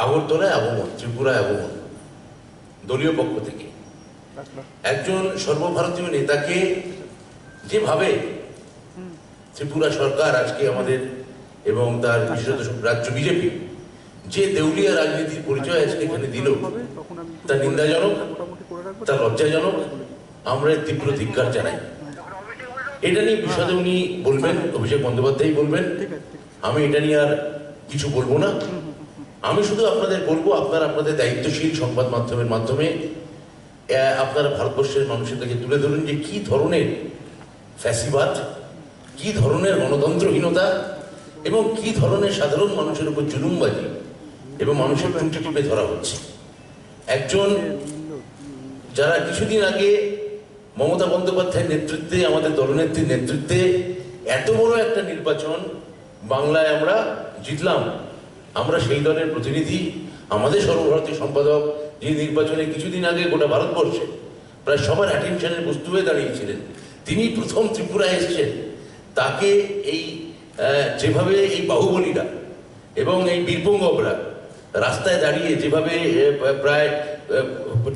আগরতলায় আগমন, ত্রিপুরায় আগমন দলীয় পক্ষ থেকে। একজন সর্বভারতীয় নেতাকে যেভাবে ত্রিপুরা সরকার আজকে আমাদের এবং তার বিশেষত রাজ্য বিজেপি যে দেউলিয়া রাজনীতির পরিচয় আজকে এখানে দিল তা নিন্দাজনক, তা লজ্জাজনক। আমরা তীব্র ধিক্কার জানাই। এটা নিয়ে বিশদে উনি বলবেন, অভিষেক বন্দ্যোপাধ্যায় বলবেন। আমি এটা নিয়ে আর কিছু বলবো না। আমি শুধু আপনাদের বলবো, আপনারা আপনাদের দায়িত্বশীল সংবাদ মাধ্যমের মাধ্যমে আপনারা ভারতবর্ষের মানুষের কাছে তুলে ধরুন যে কি ধরনের ফ্যাসিবাদ, কি ধরনের গণতন্ত্রহীনতা এবং কি ধরনের সাধারণ মানুষের উপর জুলুমবাজি এবং মানুষের টুটি টিপে ধরা হচ্ছে। একজন যারা কিছুদিন আগে মমতা বন্দ্যোপাধ্যায়ের নেতৃত্বে, আমাদের দলনেত্রীর নেতৃত্বে এত বড় একটা নির্বাচন বাংলায় আমরা জিতলাম, আমরা সেই দলের প্রতিনিধি, আমাদের সর্বভারতীয় সম্পাদক যে নির্বাচনে কিছুদিন আগে গোটা ভারতবর্ষে প্রায় সবার অ্যাটেনশনের বস্তু হয়ে দাঁড়িয়েছিলেন, তিনি প্রথম ত্রিপুরায় এসেছেন। তাকে এই যেভাবে এই বাহুবলীরা এবং এই বীরপুঙ্গবরা রাস্তায় দাঁড়িয়ে যেভাবে প্রায়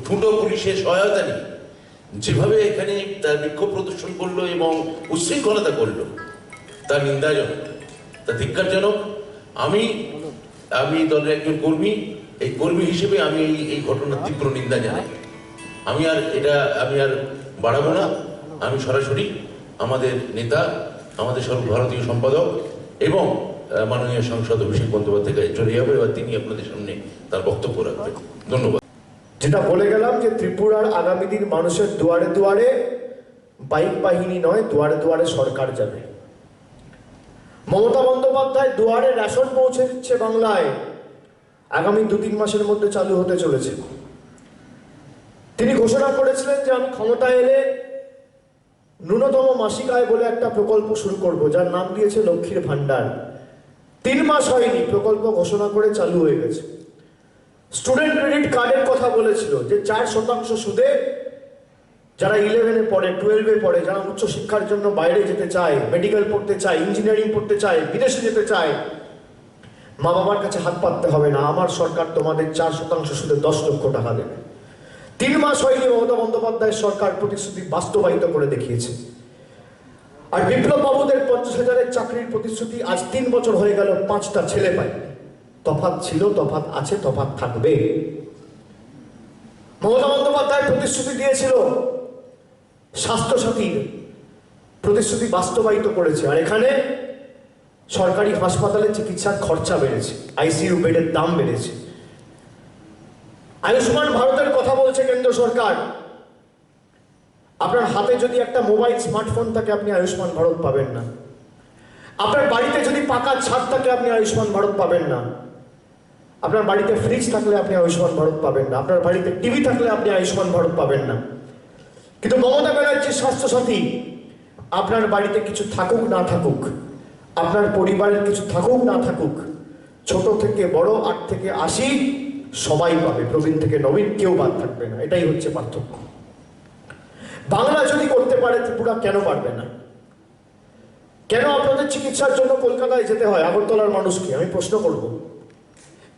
ঠুঁটো পুলিশের সহায়তা নিয়ে যেভাবে এখানে তার বিক্ষোভ প্রদর্শন করলো এবং উচ্ছৃঙ্খলতা করলো তা নিন্দাজনক, তা ধিক্কারজনক। আমি দলের একজন কর্মী, এই কর্মী হিসেবে আমি এই ঘটনার তীব্র নিন্দা জানাই। আমি আর বাড়াবো না। আমি সরাসরি আমাদের নেতা, আমাদের সর্বভারতীয় সম্পাদক এবং মাননীয় সাংসদ অভিষেক বন্দ্যোপাধ্যায়কে চলে যাবো। এবার তিনি আপনাদের সামনে তার বক্তব্য রাখবেন। ধন্যবাদ। যেটা বলে গেলাম যে ত্রিপুরার আগামী দিন মানুষের দুয়ারে দুয়ারে বাইক বাহিনী নয়, দুয়ারে দুয়ারে সরকার যাবে। মমতা বন্দ্যোপাধ্যায় দুয়ারে রেশন পৌঁছে দিচ্ছে বাংলায়, আগামী 2-3 মাসের মধ্যে চালু হতে চলেছে। তিনি ঘোষণা করেছিলেন যে আমি ক্ষমতায় এলে ন্যূনতম মাসিক আয় বলে একটা প্রকল্প শুরু করব, যার নাম দিয়েছে লক্ষ্মীর ভান্ডার। 3 মাস হয়নি প্রকল্প ঘোষণা করে চালু হয়ে গেছে। স্টুডেন্ট ক্রেডিট কার্ডের কথা বলেছিল যে 4% সুদে যারা 11-এ পড়ে, 12-এ পড়ে, যারা উচ্চশিক্ষার জন্য বাইরে যেতে চায়, মেডিকেল পড়তে চায়, ইঞ্জিনিয়ারিং পড়তে চায়, বিদেশে যেতে চায়, মা বাবার কাছে হাত পাততে হবে না, আমার সরকার তোমাদের 4% সুদে 10 লক্ষ টাকা দেবে। 3 মাস হয়নি মমতা বন্দ্যোপাধ্যায়ের সরকার প্রতিশ্রুতি বাস্তবায়িত করে দেখিয়েছে। আর বিপ্লব বাবুদের 50,000-এর চাকরির প্রতিশ্রুতি আজ 3 বছর হয়ে গেল 5টা ছেলে পায়। তফাৎ ছিল, তফাৎ আছে, তফাৎ থাকবে। মমতা বন্দ্যোপাধ্যায় প্রতিশ্রুতি দিয়েছিল স্বাস্থ্যসাথীর প্রতিশ্রুতি বাস্তবায়িত করেছে। আর এখানে সরকারি হাসপাতালে চিকিৎসার খরচা বেড়েছে, আইসিইউ বেডের দাম বেড়েছে। আয়ুষ্মান ভারতের কথা বলছে কেন্দ্র সরকার। আপনার হাতে যদি একটা মোবাইল স্মার্টফোন থাকে আপনি আয়ুষ্মান ভারত পাবেন না। আপনার বাড়িতে যদি পাকা ছাদ থাকে আপনি আয়ুষ্মান ভারত পাবেন না। আপনার বাড়িতে ফ্রিজ থাকলে আপনি আয়ুষ্মান ভারত পাবেন না। আপনার বাড়িতে টিভি থাকলে আপনি আয়ুষ্মান ভারত পাবেন না। কিন্তু মমতা ব্যানার্জির স্বাস্থ্যসাথী আপনার বাড়িতে কিছু থাকুক না থাকুক, আপনার পরিবারের কিছু থাকুক না থাকুক, ছোট থেকে বড়, 8 থেকে 80 সবাই পাবে, প্রবীণ থেকে নবীন কেউ বাদ থাকবে না। এটাই হচ্ছে পার্থক্য। বাংলা যদি করতে পারে ত্রিপুরা কেন পারবে না? কেন আপনাদের চিকিৎসার জন্য কলকাতায় যেতে হয় আগরতলার মানুষকে? আমি প্রশ্ন করব,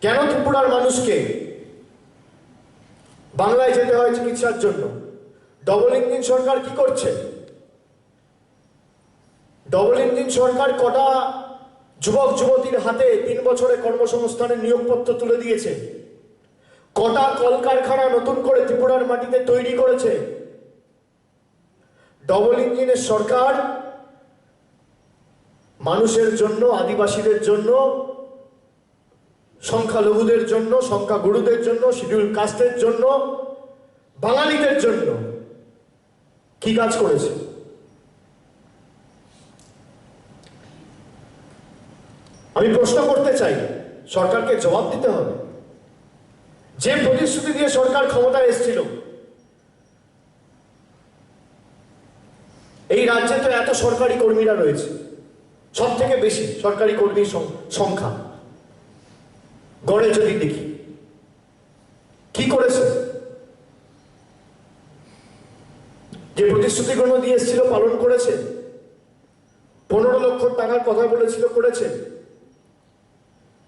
কেন ত্রিপুরার মানুষকে বাংলায় যেতে হয় চিকিৎসার জন্য? ডবল ইঞ্জিন সরকার কি করছে? ডবল ইঞ্জিন সরকার কটা যুবক যুবতীর হাতে 3 বছরে কর্মসংস্থানের নিয়োগপত্র তুলে দিয়েছে? কটা কলকারখানা নতুন করে ত্রিপুরার মাটিতে তৈরি করেছে? ডবল ইঞ্জিনের সরকার মানুষের জন্য, আদিবাসীদের জন্য, সংখ্যালঘুদের জন্য, সংখ্যাগুরুদের জন্য, শিডিউল কাস্টের জন্য, বাঙালিদের জন্য কি কাজ করেছে? আমি প্রশ্ন করতে চাই, সরকারকে জবাব দিতে হবে। যে প্রতিশ্রুতি দিয়ে সরকার ক্ষমতায় এসেছিল, এই রাজ্যে তো এত সরকারি কর্মীরা রয়েছে, সব থেকে বেশি সরকারি কর্মীর সংখ্যা গড়ে যদি দেখি, কি করেছে? যে প্রতিশ্রুতিগুলো দিয়ে এসেছিল পালন করেছে। 15 লক্ষ টাকার কথা বলেছিল, করেছে।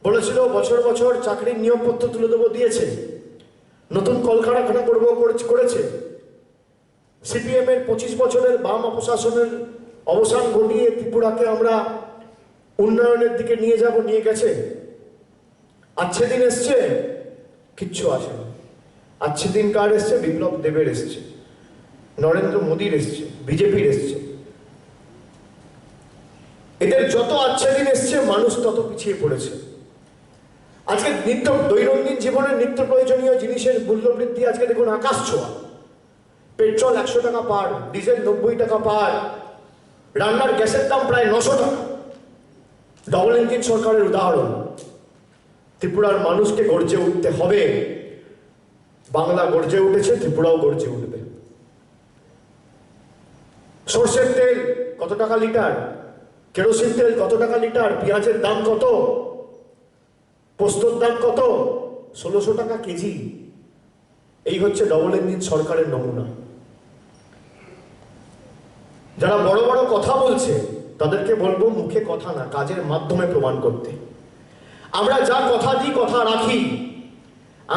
বলেছিল বছর বছর চাকরির নিয়োগপত্র তুলে দেবো, দিয়েছে। নতুন কলকারখানা করবো, করেছে। সিপিএম এর 25 বছরের বাম অপশাসনের অবসান ঘটিয়ে ত্রিপুরাকে আমরা উন্নয়নের দিকে নিয়ে যাব, নিয়ে গেছে। আজকে দিন এসছে, কিচ্ছু আসে না। আজকে দিন কার এসছে? বিপ্লব দেবের এসছে, নরেন্দ্র মোদীর এসছে, বিজেপির এসছে। এদের যত আচ্ছা দিন এসছে, মানুষ তত পিছিয়ে পড়েছে। আজকে দৈনন্দিন জীবনের নিত্য প্রয়োজনীয় জিনিসের মূল্য বৃদ্ধি আজকে দেখুন আকাশ ছোঁয়া। পেট্রোল 100 টাকা পার, ডিজেল 90 টাকা পার, রান্নার গ্যাসের দাম প্রায় 900 টাকা। ডবল ইঞ্জিন সরকারের উদাহরণ। ত্রিপুরার মানুষকে গর্জে উঠতে হবে। বাংলা গর্জে উঠেছে, ত্রিপুরাও গর্জে উঠবে। সর্ষের তেল কত টাকা লিটার? কেরোসিন তেল কত টাকা লিটার? পেঁয়াজের দাম কত? পোস্তর দাম কত? 1600 টাকা কেজি। এই হচ্ছে ডবল ইঞ্জিন সরকারের নমুনা। যারা বড় বড় কথা বলছে তাদেরকে বলবো, মুখে কথা না, কাজের মাধ্যমে প্রমাণ করতে। আমরা যা কথা দিই, কথা রাখি।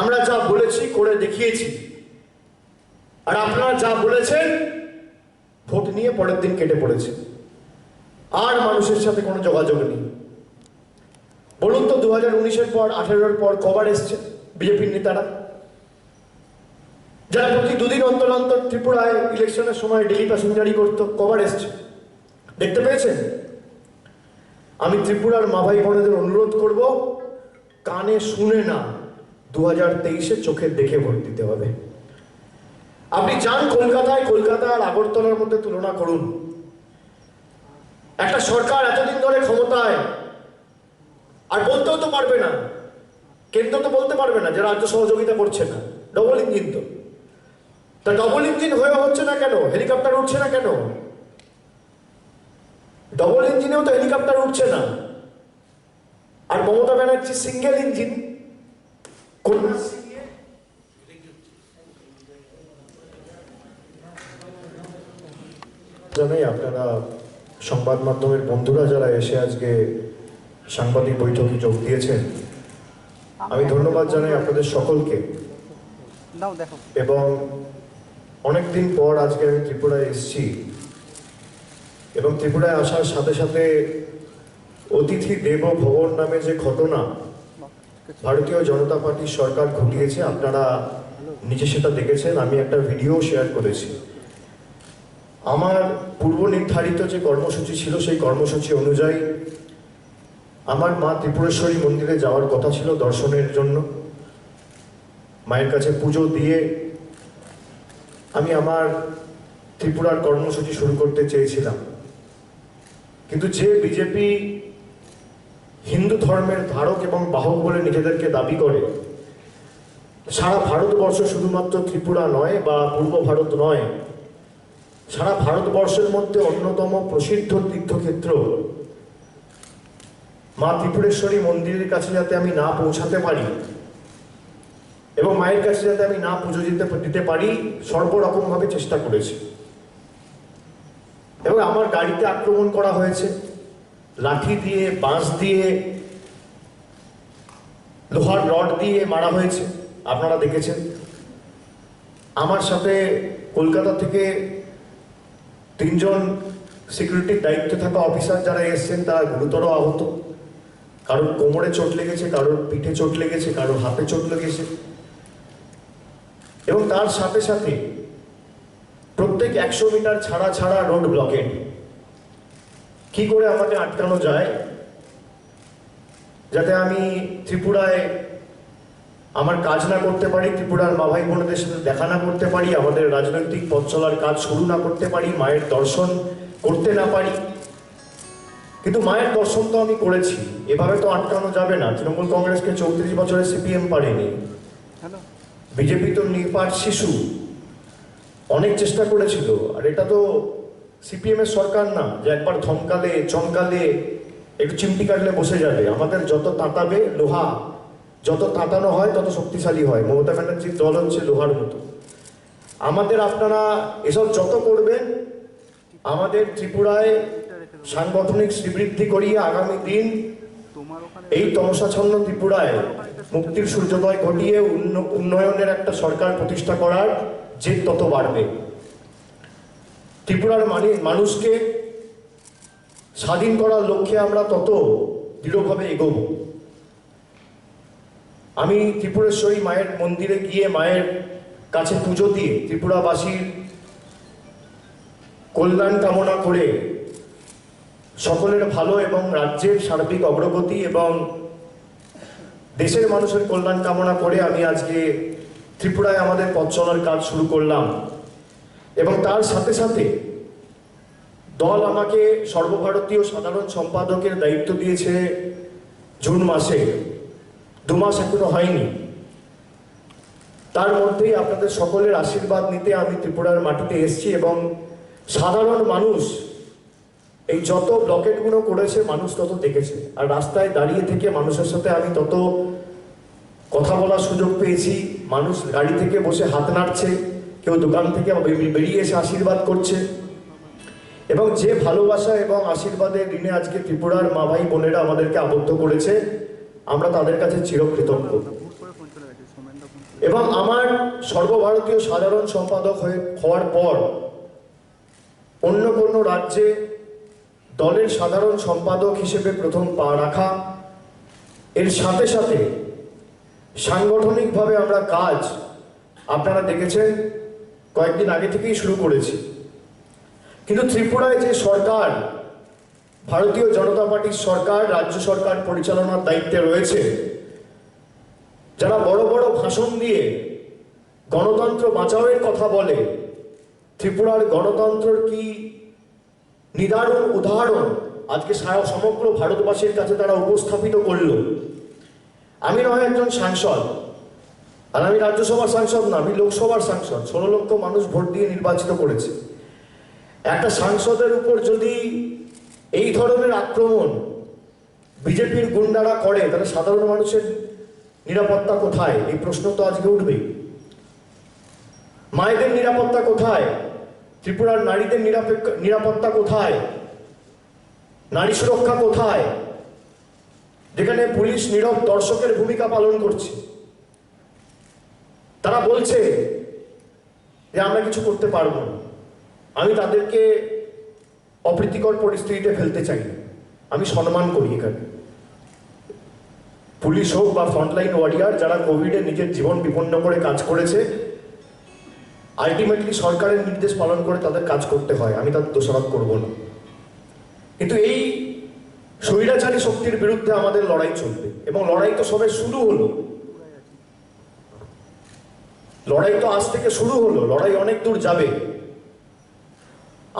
আমরা যা বলেছি, করে দেখিয়েছি। আর আপনারা যা বলেছেন, ভোট নিয়ে পরের দিন কেটে পড়েছে। আর মানুষের সাথে কোনো যোগাযোগ নেই। বলুন তো, 2019-এর পর, 18-এর পর কবার এসছে বিজেপির নেতারা? যারা প্রতি 2 দিন অন্তর অন্তর ত্রিপুরায় ইলেকশনের সময় ডেলি প্যাসেঞ্জারি করতো, কবার এসছে? দেখতে পেয়েছেন? আমি ত্রিপুরার মা ভাই বোনেদের অনুরোধ করব, কানে শুনে না, 2023-এ চোখে দেখে ভোট দিতে হবে। আপনি যান কলকাতায়, কলকাতা আর আগরতলার মধ্যে তুলনা করুন। একটা সরকার এতদিন ধরে ক্ষমতায়, আর বলতেও তো পারবে না, কেন্দ্র তো বলতে পারবে না যে রাজ্য সহযোগিতা করছে না। ডবল ইঞ্জিন তো। তা ডবল ইঞ্জিন হয়ে হচ্ছে না কেন? হেলিকপ্টার উঠছে না কেন? ডবল ইঞ্জিনেও তো হেলিকপ্টার উঠছে না। আর মমতা ব্যানার্জি সিঙ্গেল ইঞ্জিন। জানাই আপনারা সংবাদ মাধ্যমের বন্ধুরা যারা এসে আজকে সাংবাদিক বৈঠকে যোগ দিয়েছেন, আমি ধন্যবাদ জানাই আপনাদের সকলকে। এবং অনেকদিন পর আজকে আমি ত্রিপুরায় এসেছি, এবং ত্রিপুরায় আসার সাথে সাথে অতিথি দেব ভবন নামে যে ঘটনা ভারতীয় জনতা পার্টির সরকার ঘটিয়েছে, আপনারা নিজে সেটা দেখেছেন। আমি একটা ভিডিও শেয়ার করেছি। আমার পূর্ব নির্ধারিত যে কর্মসূচি ছিল, সেই কর্মসূচি অনুযায়ী আমার মা ত্রিপুরেশ্বরী মন্দিরে যাওয়ার কথা ছিল দর্শনের জন্য। মায়ের কাছে পুজো দিয়ে আমি আমার ত্রিপুরার কর্মসূচি শুরু করতে চেয়েছিলাম। কিন্তু যে বিজেপি হিন্দু ধর্মের ধারক এবং বাহক বলে নিজেদেরকে দাবি করে, সারা ভারতবর্ষ, শুধুমাত্র ত্রিপুরা নয় বা পূর্ব ভারত নয়, সারা ভারতবর্ষের মধ্যে অন্যতম প্রসিদ্ধ তীর্থক্ষেত্র মা ত্রিপুরেশ্বরী মন্দিরের কাছে যাতে আমি না পৌঁছাতে পারি এবং মায়ের কাছে যাতে আমি না পুজো দিতে পারি, সর্বরকমভাবে চেষ্টা করেছি। এবং আমার গাড়িতে আক্রমণ করা হয়েছে, লাঠি দিয়ে, বাঁশ দিয়ে, লোহার রড দিয়ে মারা হয়েছে, আপনারা দেখেছেন। আমার সাথে কলকাতা থেকে 3 জন সিকিউরিটির দায়িত্বে থাকা অফিসার যারা এসেছেন, তারা গুরুতর আহত। কারোর কোমরে চোট লেগেছে, কারোর পিঠে চোট লেগেছে, কারোর হাতে চোট লেগেছে। এবং তার সাথে সাথে প্রত্যেক 100 মিটার ছাড়া ছাড়া রোড ব্লকেট। কি করে আমাকে আটকানো যায় যাতে আমি ত্রিপুরায় আমার কাজ না করতে পারি, ত্রিপুরার মা ভাই বোনদের সাথে দেখা না করতে পারি, আমাদের রাজনৈতিক পথ চলার কাজ শুরু না করতে পারি, মায়ের দর্শন করতে না পারি। কিন্তু মায়ের দর্শন তো আমি করেছি, এভাবে তো আটকানো যাবে না। তৃণমূল কংগ্রেসকে 34 বছরে সিপিএম পারেনি, বিজেপি তো নির্পাট শিশু, অনেক চেষ্টা করেছিল। আর এটা তো সিপিএম এর সরকার না যে একবার ধমকালে চমকালে একটু চিমটি কাটলে বসে যাবে। আমাদের যত তাঁতাবে লোহা, যত তাঁতানো হয় তত শক্তিশালী হয়। মমতা ব্যানার্জির দল হচ্ছে লোহার মতো। আমাদের আপনারা এসব যত করবেন, আমাদের ত্রিপুরায় সাংগঠনিক শ্রীবৃদ্ধি করিয়ে আগামী দিন এই তমসাচ্ছন্ন ত্রিপুরায় মুক্তির সূর্যোদয় ঘটিয়ে উন্নয়নের একটা সরকার প্রতিষ্ঠা করার জেদ তত বাড়বে। ত্রিপুরার মানুষকে স্বাধীন করার লক্ষ্যে আমরা তত দৃঢ়ভাবে এগোব। আমি ত্রিপুরেশ্বরী মায়ের মন্দিরে গিয়ে মায়ের কাছে পুজো দিয়ে ত্রিপুরাবাসীর কল্যাণ কামনা করে, সকলের ভালো এবং রাজ্যের সার্বিক অগ্রগতি এবং দেশের মানুষের কল্যাণ কামনা করে আমি আজকে ত্রিপুরায় আমাদের পথ চলার কাজ শুরু করলাম। এবং তার সাথে সাথে দল আমাকে সর্বভারতীয় সাধারণ সম্পাদকের দায়িত্ব দিয়েছে জুন মাসে, 2 মাস এখনো হয়নি। তার মধ্যেই আপনাদের সকলের আশীর্বাদ নিতে আমি ত্রিপুরার মাটিতে এসেছি এবং সাধারণ মানুষ এই যত ব্লকেটগুলো করেছে মানুষ তত দেখেছে। আর রাস্তায় দাঁড়িয়ে থেকে মানুষের সাথে আমি তত কথা বলার সুযোগ পেয়েছি। মানুষ গাড়ি থেকে বসে হাত নাড়ছে, কেউ দোকান থেকে বেরিয়ে এসে আশীর্বাদ করছে। এবং যে ভালোবাসা এবং আশীর্বাদের ঋণে আজকে ত্রিপুরার মা ভাই বোনেরা আমাদেরকে আবদ্ধ করেছে, আমরা তাদের কাছে চিরকৃতজ্ঞ। এবং আমার সর্বভারতীয় সাধারণ সম্পাদক হওয়ার পর অন্য কোনো রাজ্যে দলের সাধারণ সম্পাদক হিসেবে প্রথম পা রাখা, এর সাথে সাথে সাংগঠনিকভাবে আমরা কাজ আপনারা দেখেছেন কয়েকদিন আগে থেকেই শুরু করেছি। কিন্তু ত্রিপুরায় যে সরকার, ভারতীয় জনতা পার্টির সরকার, রাজ্য সরকার পরিচালনার দায়িত্বে রয়েছে, যারা বড় বড় ভাষণ দিয়ে গণতন্ত্র বাঁচাওয়ের কথা বলে, ত্রিপুরার গণতন্ত্রের কি নিদারুণ উদাহরণ আজকে সমগ্র ভারতবাসীর কাছে তারা উপস্থাপিত করল। আমি নয় একজন সাংসদ, আর আমি রাজ্যসভার সাংসদ না, আমি লোকসভার সাংসদ। 16 লক্ষ মানুষ ভোট দিয়ে নির্বাচিত করেছে। একটা সাংসদের উপর যদি এই ধরনের আক্রমণ বিজেপির গুন্ডারা করে, তাহলে সাধারণ মানুষের নিরাপত্তা কোথায়? এই প্রশ্ন তো আজকে উঠবেই। মায়েদের নিরাপত্তা কোথায়? ত্রিপুরার নারীদের নিরাপত্তা কোথায়? নারী সুরক্ষা কোথায়? যেখানে পুলিশ নীরব দর্শকের ভূমিকা পালন করছে। তারা বলছে যে আমরা কিছু করতে পারবো না। আমি তাদেরকে অপ্রীতিকর পরিস্থিতিতে ফেলতে চাই না, আমি সম্মান করি। এখানে পুলিশ হোক বা ফ্রন্টলাইন ওয়ারিয়ার, যারা কোভিডে নিজের জীবন বিপন্ন করে কাজ করেছে, আলটিমেটলি সরকারের নির্দেশ পালন করে তাদের কাজ করতে হয়, আমি তাদের দোষারোপ করব না। কিন্তু এই স্বৈরাচারী শক্তির বিরুদ্ধে আমাদের লড়াই চলবে, এবং লড়াই তো সবে শুরু হলো। লড়াই তো আজ থেকে শুরু হলো, লড়াই অনেক দূর যাবে।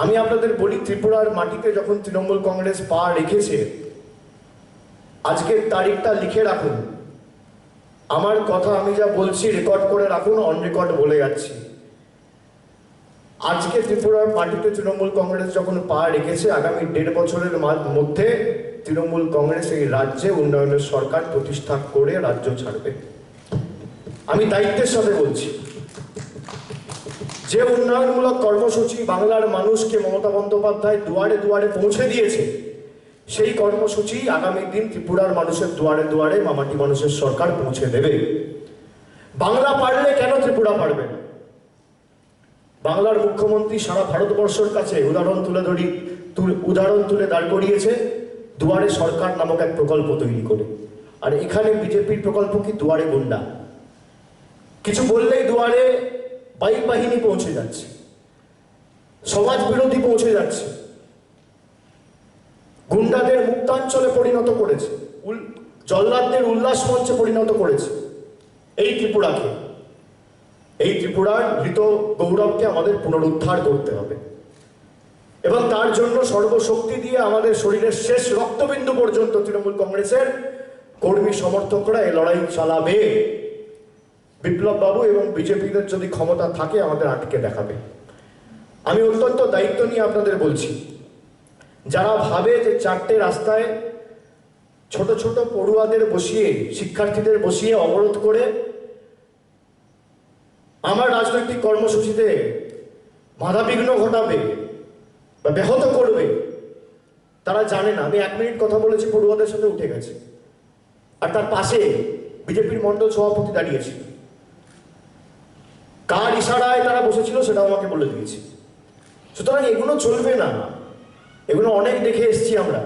আমি আপনাদের বলি, ত্রিপুরার মাটিতে যখন তৃণমূল কংগ্রেস পা রেখেছে, আজকের তারিখটা লিখে রাখুন। আমার কথা আমি যা বলছি রেকর্ড করে রাখুন, অন রেকর্ড বলে যাচ্ছি। আজকে ত্রিপুরার মাটিতে তৃণমূল কংগ্রেস যখন পা রেখেছে, আগামী 1.5 বছরের মধ্যে তৃণমূল কংগ্রেস এই রাজ্যে উন্নয়নের সরকার প্রতিষ্ঠা করে রাজ্য ছাড়বে। আমি দায়িত্বের সাথে বলছি, যে উন্নয়নমূলক কর্মসূচি বাংলার মানুষকে মমতা বন্দ্যোপাধ্যায় দুয়ারে দুয়ারে পৌঁছে দিয়েছে, সেই কর্মসূচি আগামী দিন ত্রিপুরার মানুষের দুয়ারে দুয়ারে মামাটি মানুষের সরকার পৌঁছে দেবে। বাংলা পারলে কেন ত্রিপুরা পারবে না? বাংলার মুখ্যমন্ত্রী সারা ভারতবর্ষের কাছে উদাহরণ তুলে দাঁড় করিয়েছে দুয়ারে সরকার নামক এক প্রকল্প তৈরি করে। আর এখানে বিজেপির প্রকল্প কি? দুয়ারে গুন্ডা। কিছু বললেই দুয়ারে পাইক বাহিনী পৌঁছে যাচ্ছে, সমাজ বিরোধী পৌঁছে যাচ্ছে, গুন্ডাদের মুক্তাঞ্চলে পরিণত করেছে, জল্লাদদের উল্লাস মঞ্চে পরিণত করেছে এই ত্রিপুরাকে। এই ত্রিপুরার মৃত গৌরবকে আমাদের পুনরুদ্ধার করতে হবে এবং তার জন্য সর্বশক্তি দিয়ে আমাদের শরীরের শেষ রক্তবিন্দু পর্যন্ত তৃণমূল কংগ্রেসের কর্মী সমর্থকরা এই লড়াই চালাবে। বিপ্লব বাবু এবং বিজেপিদের যদি ক্ষমতা থাকে আমাদের আটকে দেখাবে। আমি অত্যন্ত দায়িত্ব নিয়ে আপনাদের বলছি, যারা ভাবে যে চারটে রাস্তায় ছোট ছোট পড়ুয়াদের বসিয়ে, শিক্ষার্থীদের বসিয়ে অবরোধ করে আমার রাজনৈতিক কর্মসূচিতে বাধাবিঘ্ন ঘটাবে বা ব্যাহত করবে, তারা জানে না। আমি 1 মিনিট কথা বলেছি, পড়ুয়াদের সাথে উঠে গেছে, আর তার পাশে বিজেপির মণ্ডল সভাপতি দাঁড়িয়েছিল। কার ইশারায় তারা বসেছিল সেটাও আমাকে বলে দিয়েছে। সুতরাং এগুলো চলবে না, এগুলো অনেক দেখে এসছি আমরা।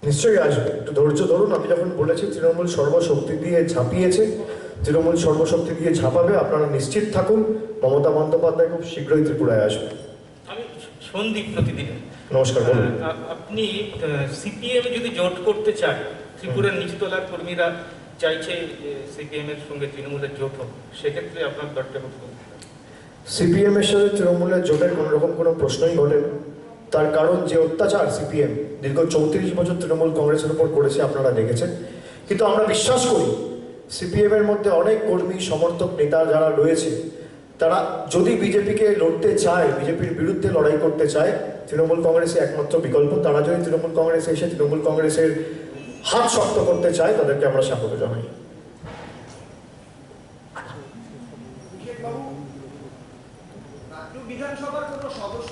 নিশ্চয়ই আসবে, একটু ধৈর্য ধরুন। আমি যখন বলেছি তৃণমূল সর্বশক্তি দিয়ে ঝাঁপিয়েছে, তৃণমূল সর্বশক্তি দিয়ে ঝাঁপাবে, আপনারা নিশ্চিত থাকুন মমতা বন্দ্যোপাধ্যায় খুব শীঘ্রই ত্রিপুরায় আসবে। আমি সন্দীপ প্রতিদিন। নমস্কার, বলুন। আপনি সিপিএম যদি জোট করতে চায়, ত্রিপুরার নিচতলার কর্মীরা চাইছে সিপিএম এর সঙ্গে তৃণমূলের জোট হোক, সেক্ষেত্রে আপনার বক্তব্য। সিপিএম এর সাথে তৃণমূলের জোটের কোনো রকম কোনো প্রশ্নই ঘটে না। তার কারণ যে অত্যাচার সিপিএম দীর্ঘ 34 বছর তৃণমূল কংগ্রেসের উপর করেছে আপনারা দেখেছেন। কিন্তু আমরা বিশ্বাস করি সিপিএম এর মধ্যে অনেক কর্মী সমর্থক নেতা যারা রয়েছে, তারা যদি বিজেপিকে লড়তে চায়, বিজেপির বিরুদ্ধে লড়াই করতে চায়, তৃণমূল কংগ্রেসে একমাত্র বিকল্প। তারা যদি তৃণমূল কংগ্রেসে এসে তৃণমূল কংগ্রেসের হাত শক্ত করতে চায়, তাদেরকে আমরা স্বাগত জানাই। বিধানসভার কোনো সদস্য